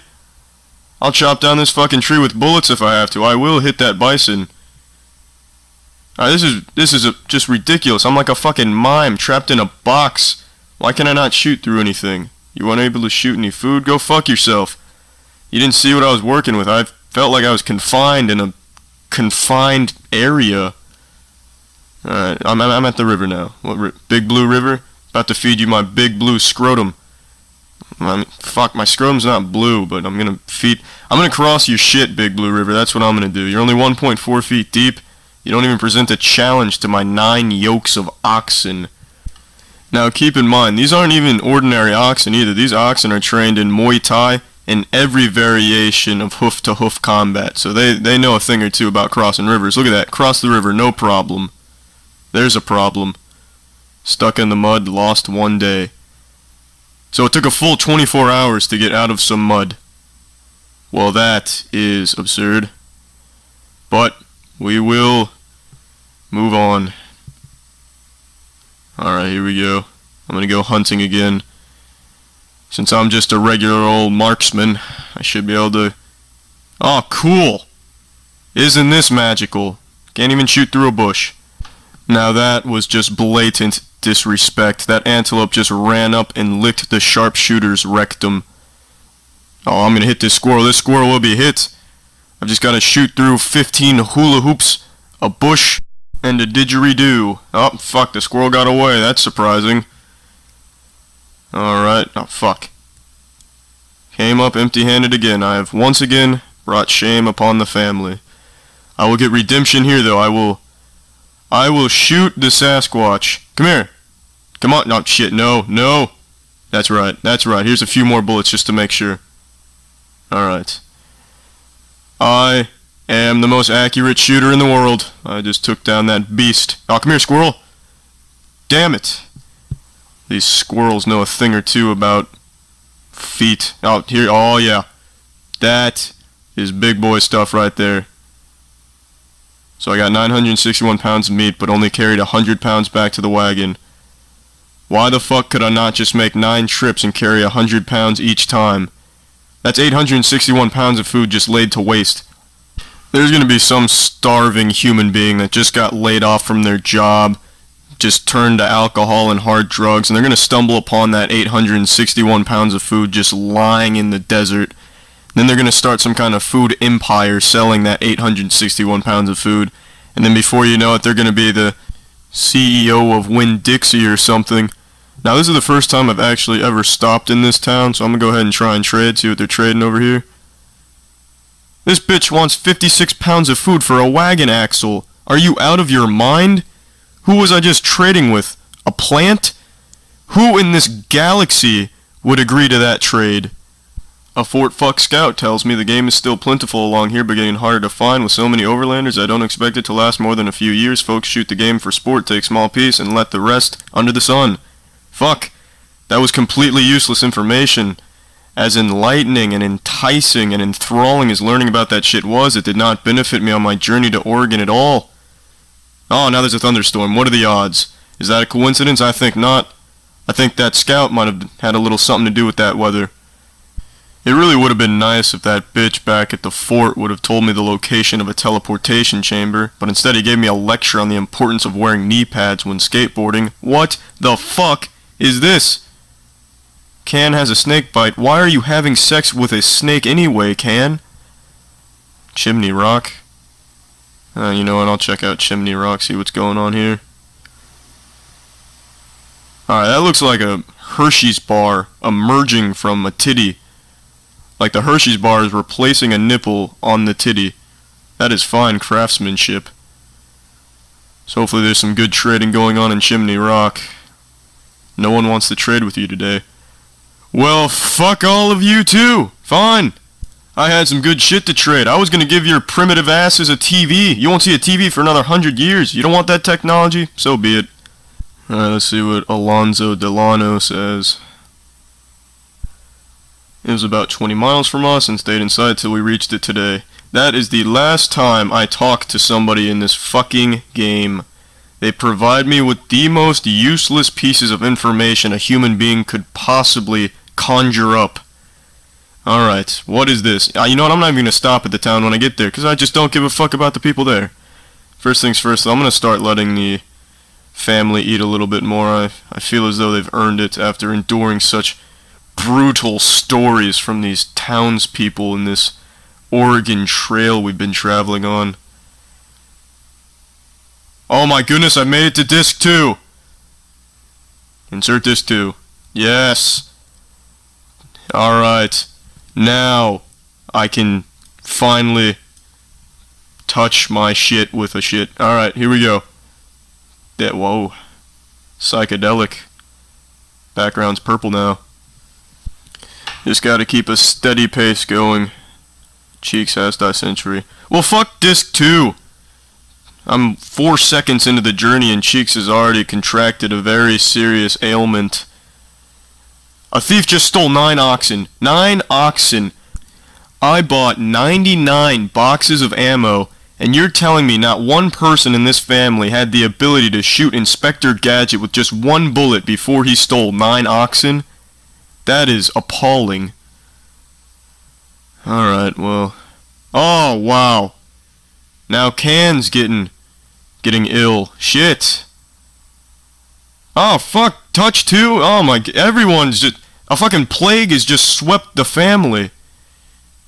I'll chop down this fucking tree with bullets if I have to. I will hit that bison. This is just ridiculous. I'm like a fucking mime trapped in a box. Why can I not shoot through anything? You weren't able to shoot any food? Go fuck yourself. You didn't see what I was working with. I felt like I was confined in a confined area. Alright, I'm at the river now. What, Big Blue River? About to feed you my big blue scrotum. I mean, fuck, my scrotum's not blue, but I'm gonna cross your shit, Big Blue River. That's what I'm gonna do. You're only 1.4 feet deep. You don't even present a challenge to my 9 yokes of oxen. Now, keep in mind, these aren't even ordinary oxen either. These oxen are trained in Muay Thai and every variation of hoof-to-hoof combat. So they know a thing or two about crossing rivers. Look at that. Cross the river, no problem. There's a problem. Stuck in the mud, lost 1 day. So it took a full 24 hours to get out of some mud. Well, that is absurd. But we will move on. Alright, here we go. I'm gonna go hunting again. Since I'm just a regular old marksman, I should be able to... Oh, cool! Isn't this magical? Can't even shoot through a bush. Now that was just blatant disrespect. That antelope just ran up and licked the sharpshooter's rectum. Oh, I'm gonna hit this squirrel. This squirrel will be hit. I've just gotta shoot through 15 hula hoops, a bush, and a didgeridoo. Oh, fuck, the squirrel got away. That's surprising. Alright. Oh, fuck. Came up empty-handed again. I have once again brought shame upon the family. I will get redemption here, though. I will shoot the Sasquatch. Come here. Come on. No, shit. No. No. That's right. That's right. Here's a few more bullets just to make sure. Alright. I am the most accurate shooter in the world. I just took down that beast. Oh, come here, squirrel. Damn it. These squirrels know a thing or two about feet. Oh, here. Oh, yeah. That is big boy stuff right there. So I got 961 pounds of meat, but only carried 100 pounds back to the wagon. Why the fuck could I not just make 9 trips and carry 100 pounds each time? That's 861 pounds of food just laid to waste. There's gonna be some starving human being that just got laid off from their job, just turned to alcohol and hard drugs, and they're gonna stumble upon that 861 pounds of food just lying in the desert. Then they're going to start some kind of food empire selling that 861 pounds of food. And then before you know it, they're going to be the CEO of Winn-Dixie or something. Now, this is the first time I've actually ever stopped in this town, so I'm going to go ahead and try and trade, see what they're trading over here. This bitch wants 56 pounds of food for a wagon axle. Are you out of your mind? Who was I just trading with? A plant? Who in this galaxy would agree to that trade? A Fort Fuck Scout tells me the game is still plentiful along here, but getting harder to find. With so many overlanders, I don't expect it to last more than a few years. Folks shoot the game for sport, take small piece, and let the rest under the sun. Fuck. That was completely useless information. As enlightening and enticing and enthralling as learning about that shit was, it did not benefit me on my journey to Oregon at all. Oh, now there's a thunderstorm. What are the odds? Is that a coincidence? I think not. I think that scout might have had a little something to do with that weather. It really would have been nice if that bitch back at the fort would have told me the location of a teleportation chamber, but instead he gave me a lecture on the importance of wearing knee pads when skateboarding. What the fuck is this? Can has a snake bite. Why are you having sex with a snake anyway, Can? Chimney Rock. You know what, I'll check out Chimney Rock, see what's going on here. Alright, that looks like a Hershey's bar emerging from a titty. Like the Hershey's bar is replacing a nipple on the titty. That is fine craftsmanship. So hopefully there's some good trading going on in Chimney Rock. No one wants to trade with you today. Well, fuck all of you too. Fine. I had some good shit to trade. I was gonna give your primitive asses a TV. You won't see a TV for another 100 years. You don't want that technology? So be it. Alright, let's see what Alonzo Delano says. It was about 20 miles from us and stayed inside till we reached it today. That is the last time I talked to somebody in this fucking game. They provide me with the most useless pieces of information a human being could possibly conjure up. Alright, what is this? You know what, I'm not even going to stop at the town when I get there, because I just don't give a fuck about the people there. First things first, I'm going to start letting the family eat a little bit more. I feel as though they've earned it after enduring such brutal stories from these townspeople in this Oregon Trail we've been traveling on. Oh my goodness, I made it to disc 2. Insert disc 2. Yes. Alright. Now I can finally touch my shit with a shit. Alright, here we go. Whoa. Psychedelic. Background's purple now. Just gotta keep a steady pace going. Cheeks has dysentery. Well, fuck disc 2. I'm 4 seconds into the journey and Cheeks has already contracted a very serious ailment. A thief just stole 9 oxen. 9 oxen. I bought 99 boxes of ammo, and you're telling me not one person in this family had the ability to shoot Inspector Gadget with just 1 bullet before he stole 9 oxen? That is appalling. Alright, well. Oh, wow. Now Can's getting ill. Shit. Oh, fuck. Touch 2? Oh my, everyone's just, a fucking plague has just swept the family.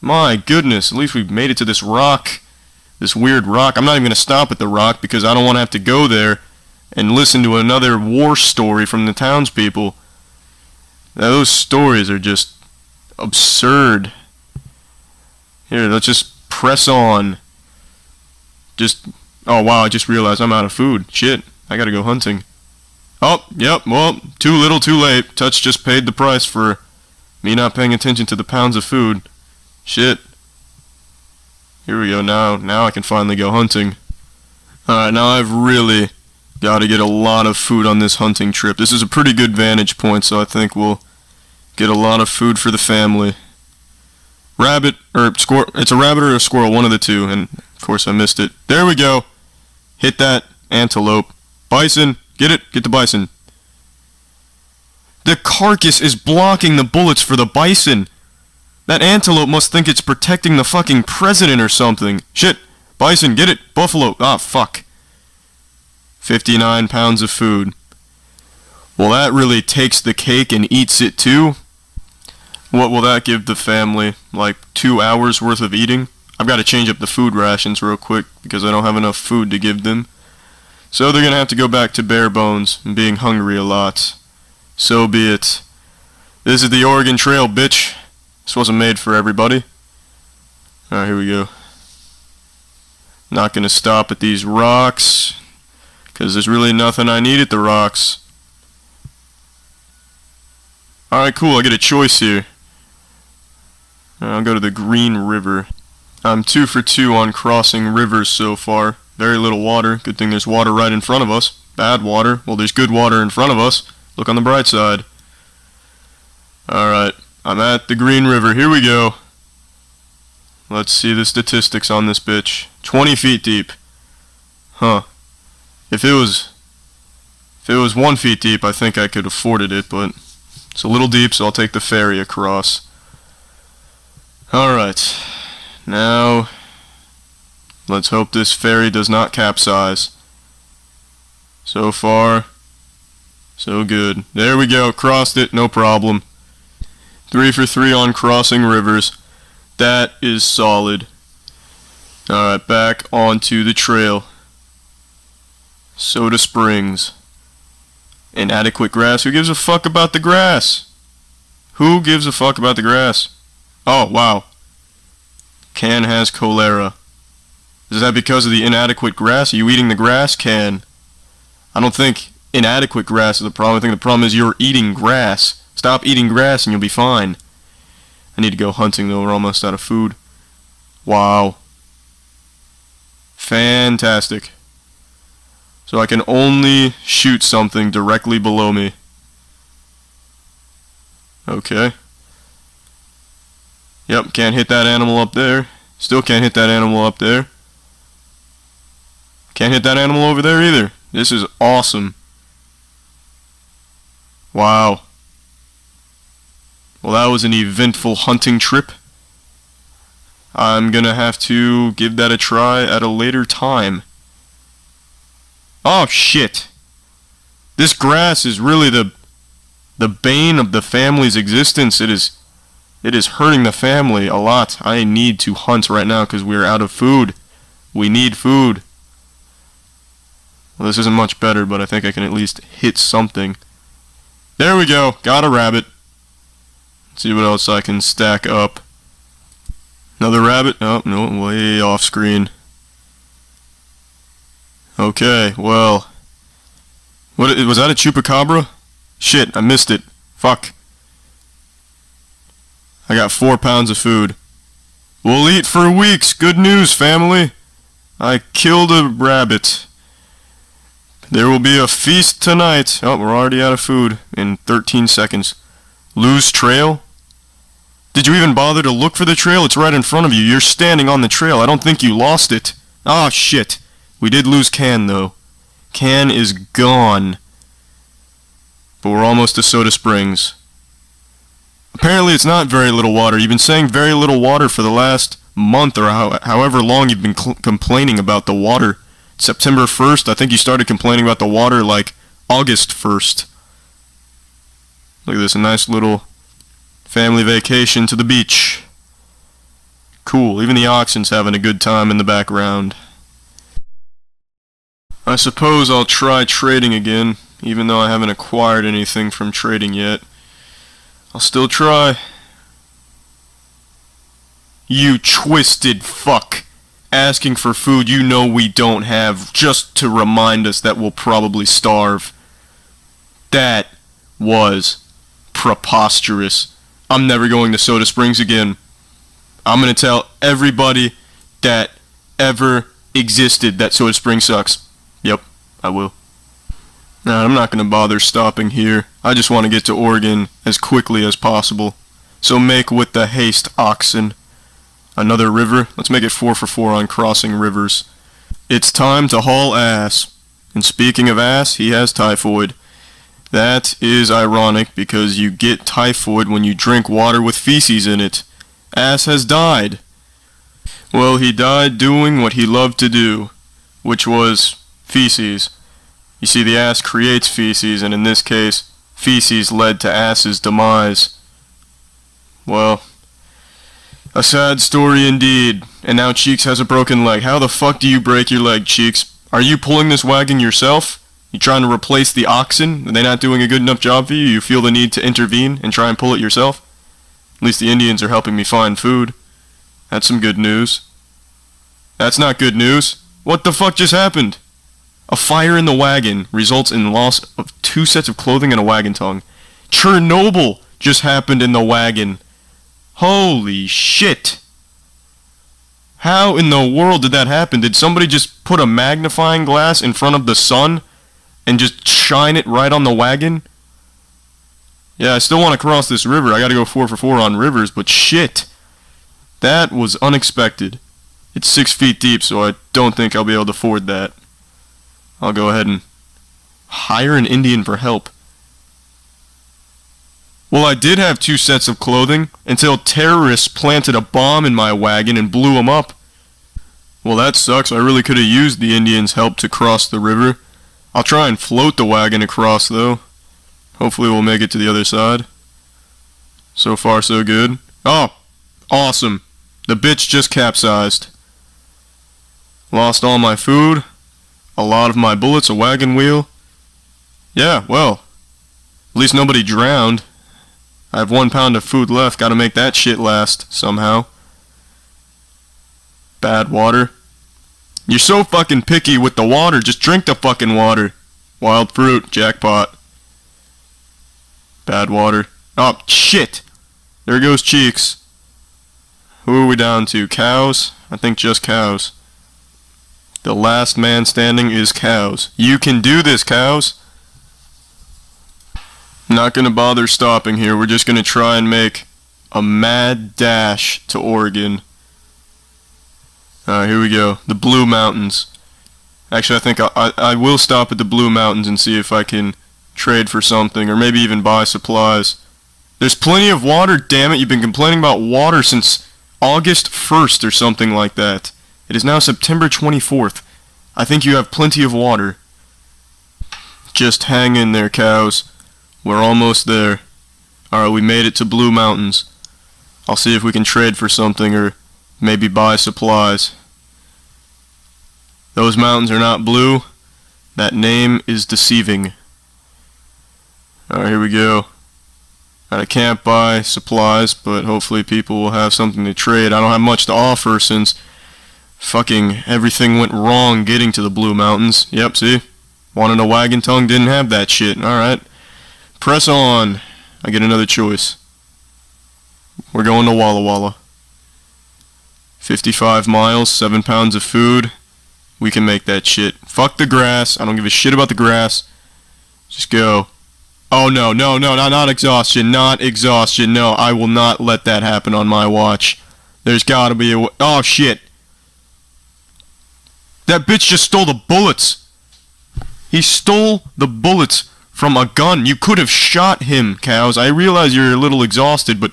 My goodness, at least we've made it to this rock. This weird rock. I'm not even going to stop at the rock because I don't want to have to go there and listen to another war story from the townspeople. Now, those stories are just absurd. Here, let's just press on. Oh wow, I just realized I'm out of food. Shit, I gotta go hunting. Oh, yep, well, too little, too late. Touch just paid the price for me not paying attention to the pounds of food. Shit. Here we go, now I can finally go hunting. Alright, now I've really got to get a lot of food on this hunting trip. This is a pretty good vantage point, so I think we'll get a lot of food for the family. Rabbit, or squirrel, it's a rabbit or a squirrel, one of the two, and of course I missed it. There we go. Hit that antelope. Bison, get it, get the bison. The carcass is blocking the bullets for the bison. That antelope must think it's protecting the fucking president or something. Shit, bison, get it, buffalo, ah, fuck. 59 pounds of food. Well, that really takes the cake and eats it too. What will that give the family? Like 2 hours worth of eating? I've got to change up the food rations real quick because I don't have enough food to give them. So they're going to have to go back to bare bones and being hungry a lot. So be it. This is the Oregon Trail, bitch. This wasn't made for everybody. Alright, here we go. Not going to stop at these rocks because there's really nothing I need at the rocks. Alright, cool. I get a choice here. I'll go to the Green River. I'm 2 for 2 on crossing rivers so far. Very little water. Good thing there's water right in front of us. Bad water. Well, there's good water in front of us. Look on the bright side. Alright, I'm at the Green River. Here we go. Let's see the statistics on this bitch. 20 feet deep. Huh. If it was 1 feet deep, I think I could afforded it, but it's a little deep, so I'll take the ferry across. Alright. Now, let's hope this ferry does not capsize. So far, so good. There we go, crossed it, no problem. 3 for 3 on crossing rivers. That is solid. Alright, back onto the trail. Soda Springs. Inadequate grass. Who gives a fuck about the grass? Who gives a fuck about the grass? Oh, wow. Can has cholera. Is that because of the inadequate grass? Are you eating the grass? Can. I don't think inadequate grass is the problem. I think the problem is you're eating grass. Stop eating grass and you'll be fine. I need to go hunting though. We're almost out of food. Wow. Fantastic. So I can only shoot something directly below me. Okay. Yep, can't hit that animal up there. Still can't hit that animal up there. Can't hit that animal over there either. This is awesome. Wow. Well, that was an eventful hunting trip. I'm gonna have to give that a try at a later time. Oh, shit. This grass is really the bane of the family's existence. It is hurting the family a lot. I need to hunt right now because we're out of food. We need food. Well, this isn't much better, but I think I can at least hit something. There we go. Got a rabbit. Let's see what else I can stack up. Another rabbit. Oh, no, way off screen. Okay, well. What was that, a chupacabra? Shit, I missed it. Fuck. I got 4 pounds of food. We'll eat for weeks. Good news, family. I killed a rabbit. There will be a feast tonight. Oh, we're already out of food in 13 seconds. Lose trail? Did you even bother to look for the trail? It's right in front of you. You're standing on the trail. I don't think you lost it. Oh, shit. We did lose Can, though. Can is gone. But we're almost to Soda Springs. Apparently it's not very little water. You've been saying very little water for the last month or however long you've been complaining about the water. September 1st, I think you started complaining about the water like August 1st. Look at this, a nice little family vacation to the beach. Cool, even the oxen's having a good time in the background. I suppose I'll try trading again, even though I haven't acquired anything from trading yet. I'll still try. You twisted fuck. Asking for food you know we don't have just to remind us that we'll probably starve. That was preposterous. I'm never going to Soda Springs again. I'm gonna tell everybody that ever existed that Soda Springs sucks. Yep, I will. Nah, I'm not gonna bother stopping here. I just want to get to Oregon as quickly as possible. So make with the haste, oxen. Another river? Let's make it 4 for 4 on crossing rivers. It's time to haul ass. And speaking of ass, he has typhoid. That is ironic because you get typhoid when you drink water with feces in it. Ass has died. Well, he died doing what he loved to do, which was feces. You see, the ass creates feces, and in this case, feces led to ass's demise. Well, a sad story indeed. And now Cheeks has a broken leg. How the fuck do you break your leg, Cheeks? Are you pulling this wagon yourself? You trying to replace the oxen? Are they not doing a good enough job for you? You feel the need to intervene and try and pull it yourself? At least the Indians are helping me find food. That's some good news. That's not good news. What the fuck just happened? A fire in the wagon results in loss of 2 sets of clothing and a wagon tongue. Chernobyl just happened in the wagon. Holy shit. How in the world did that happen? Did somebody just put a magnifying glass in front of the sun and just shine it right on the wagon? Yeah, I still want to cross this river. I gotta go 4 for 4 on rivers, but shit. That was unexpected. It's 6 feet deep, so I don't think I'll be able to ford that. I'll go ahead and hire an Indian for help. Well, I did have 2 sets of clothing until terrorists planted a bomb in my wagon and blew them up. Well, that sucks. I really could have used the Indians' help to cross the river. I'll try and float the wagon across, though. Hopefully we'll make it to the other side. So far, so good. Oh, awesome. The bitch just capsized. Lost all my food, a lot of my bullets, a wagon wheel. Yeah, well, at least nobody drowned. I have 1 pound of food left, gotta make that shit last, somehow. Bad water. You're so fucking picky with the water, just drink the fucking water. Wild fruit, jackpot. Bad water. Oh, shit! There goes Cheeks. Who are we down to? Cows? I think just cows. The last man standing is cows. You can do this, cows! Not gonna bother stopping here, we're just gonna try and make a mad dash to Oregon. Alright, here we go. The Blue Mountains. Actually, I think I will stop at the Blue Mountains and see if I can trade for something, or maybe even buy supplies. There's plenty of water, damn it! You've been complaining about water since August 1st or something like that. It is now September 24th. I think you have plenty of water. Just hang in there, cows. We're almost there. Alright, we made it to Blue Mountains. I'll see if we can trade for something or maybe buy supplies. Those mountains are not blue. That name is deceiving. Alright, here we go. I can't buy supplies, but hopefully people will have something to trade. I don't have much to offer since fucking everything went wrong getting to the Blue Mountains. Yep, see? Wanted a wagon tongue, didn't have that shit. Alright. Press on. I get another choice. We're going to Walla Walla. 55 miles, 7 pounds of food. We can make that shit. Fuck the grass. I don't give a shit about the grass. Just go. Oh no, no, no, not exhaustion. Not exhaustion. No, I will not let that happen on my watch. There's gotta be a... Oh shit. That bitch just stole the bullets. He stole the bullets from a gun. You could have shot him, cows. I realize you're a little exhausted, but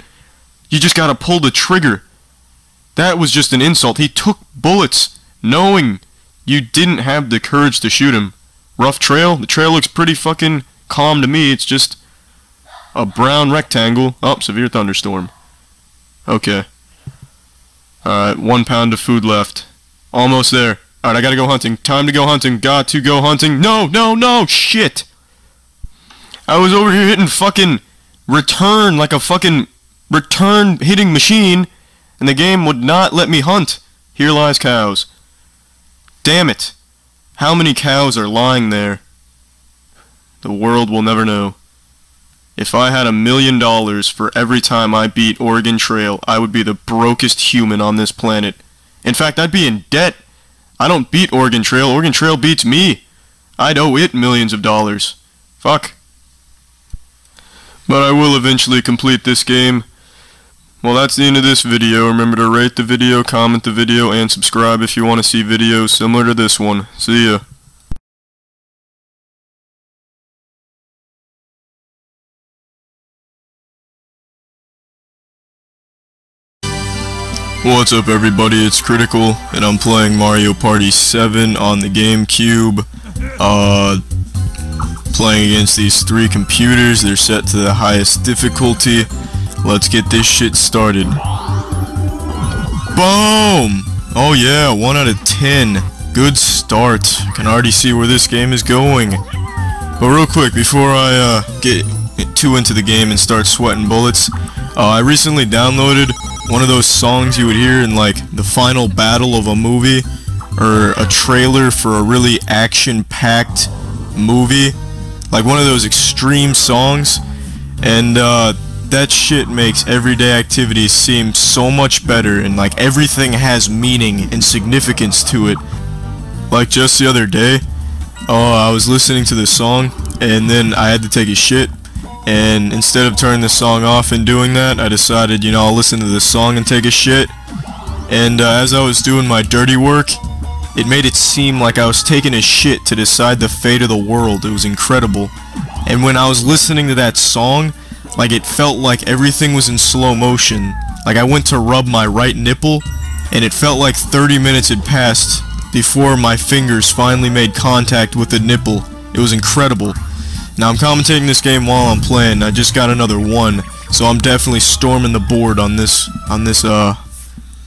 you just gotta pull the trigger. That was just an insult. He took bullets knowing you didn't have the courage to shoot him. Rough trail? The trail looks pretty fucking calm to me. It's just a brown rectangle. Oh, severe thunderstorm. Okay. Alright, 1 pound of food left. Almost there. Alright, I gotta go hunting. Time to go hunting. Got to go hunting. No, no, no! Shit! I was over here hitting fucking return like a fucking return hitting machine, and the game would not let me hunt. Here lies cows. Damn it. How many cows are lying there? The world will never know. If I had $1 million for every time I beat Oregon Trail, I would be the brokest human on this planet. In fact, I'd be in debt. I don't beat Oregon Trail. Oregon Trail beats me. I'd owe it millions of dollars. Fuck. But I will eventually complete this game. Well, that's the end of this video. Remember to rate the video, comment the video, and subscribe if you want to see videos similar to this one. See ya. What's up everybody, it's Critical, and I'm playing Mario Party 7 on the GameCube. Playing against these 3 computers, they're set to the highest difficulty. Let's get this shit started. Boom! Oh yeah, 1 out of 10. Good start. Can already see where this game is going. But real quick, before I get too into the game and start sweating bullets, I recently downloaded one of those songs you would hear in like the final battle of a movie, or a trailer for a really action-packed movie, like one of those extreme songs, and that shit makes everyday activities seem so much better, and like everything has meaning and significance to it. Like just the other day, I was listening to this song, and then I had to take a shit. And instead of turning the song off and doing that, I decided, you know, I'll listen to this song and take a shit. And as I was doing my dirty work, it made it seem like I was taking a shit to decide the fate of the world. It was incredible. And when I was listening to that song, like it felt like everything was in slow motion. Like I went to rub my right nipple, and it felt like 30 minutes had passed before my fingers finally made contact with the nipple. It was incredible. Now I'm commentating this game while I'm playing. I just got another 1, so I'm definitely storming the board on this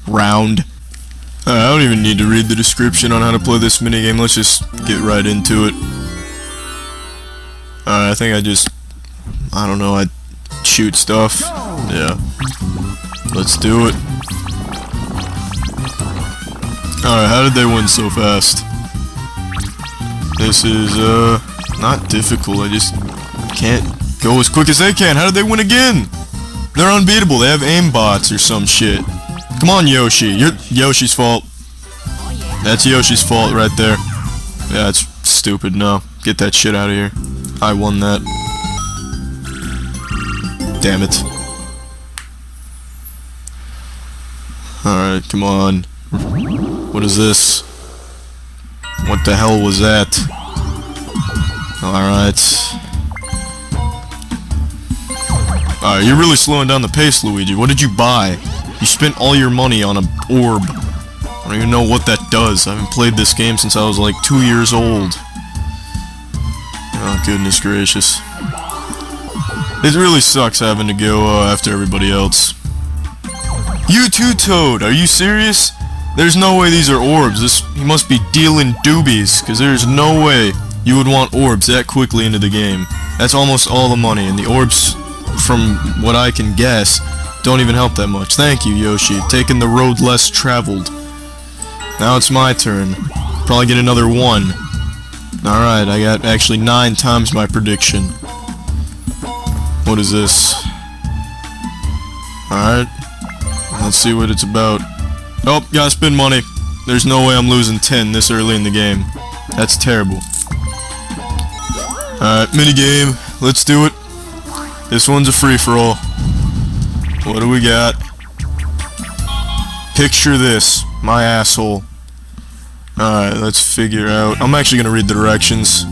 round. I don't even need to read the description on how to play this minigame. Let's just get right into it. I think I don't know, I shoot stuff. Yeah. Let's do it. Alright, how did they win so fast? This is, not difficult. I just can't go as quick as they can. How did they win again? They're unbeatable. They have aimbots or some shit. Come on, Yoshi. You're Yoshi's fault. That's Yoshi's fault right there. Yeah, that's stupid. No. Get that shit out of here. I won that. Damn it. Alright, come on. What is this? What the hell was that? Alright. Alright, you're really slowing down the pace, Luigi. What did you buy? You spent all your money on an orb. I don't even know what that does. I haven't played this game since I was like 2 years old. Oh, goodness gracious. It really sucks having to go after everybody else. You too, Toad! Are you serious? There's no way these are orbs. He must be dealing doobies, because there's no way you would want orbs that quickly into the game. That's almost all the money, and the orbs, from what I can guess, don't even help that much. Thank you, Yoshi. Taking the road less traveled. Now it's my turn. Probably get another 1. Alright, I got actually 9 times my prediction. What is this? Alright. Let's see what it's about. Oh, gotta spend money. There's no way I'm losing 10 this early in the game. That's terrible. Alright, minigame. Let's do it. This one's a free-for-all. What do we got? Picture this. My asshole. Alright, let's figure out. I'm actually gonna read the directions.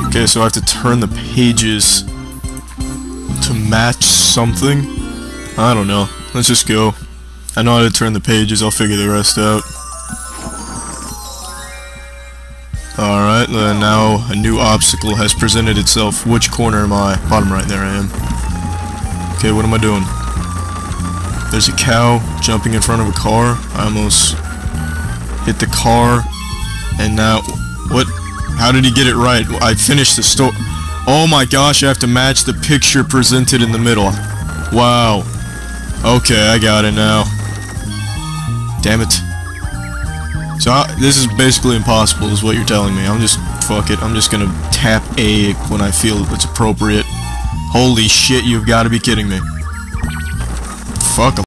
Okay, so I have to turn the pages to match something? I don't know. Let's just go. I know how to turn the pages, I'll figure the rest out. Alright, now a new obstacle has presented itself. Which corner am I? Bottom right, there I am. Okay, what am I doing? There's a cow jumping in front of a car. I almost hit the car. And now, what? How did he get it right? I finished the story. Oh my gosh, I have to match the picture presented in the middle. Wow. Okay, I got it now. Damn it. So, this is basically impossible, is what you're telling me. Fuck it. I'm just gonna tap A when I feel it's appropriate. Holy shit, you've got to be kidding me. Fuck 'em.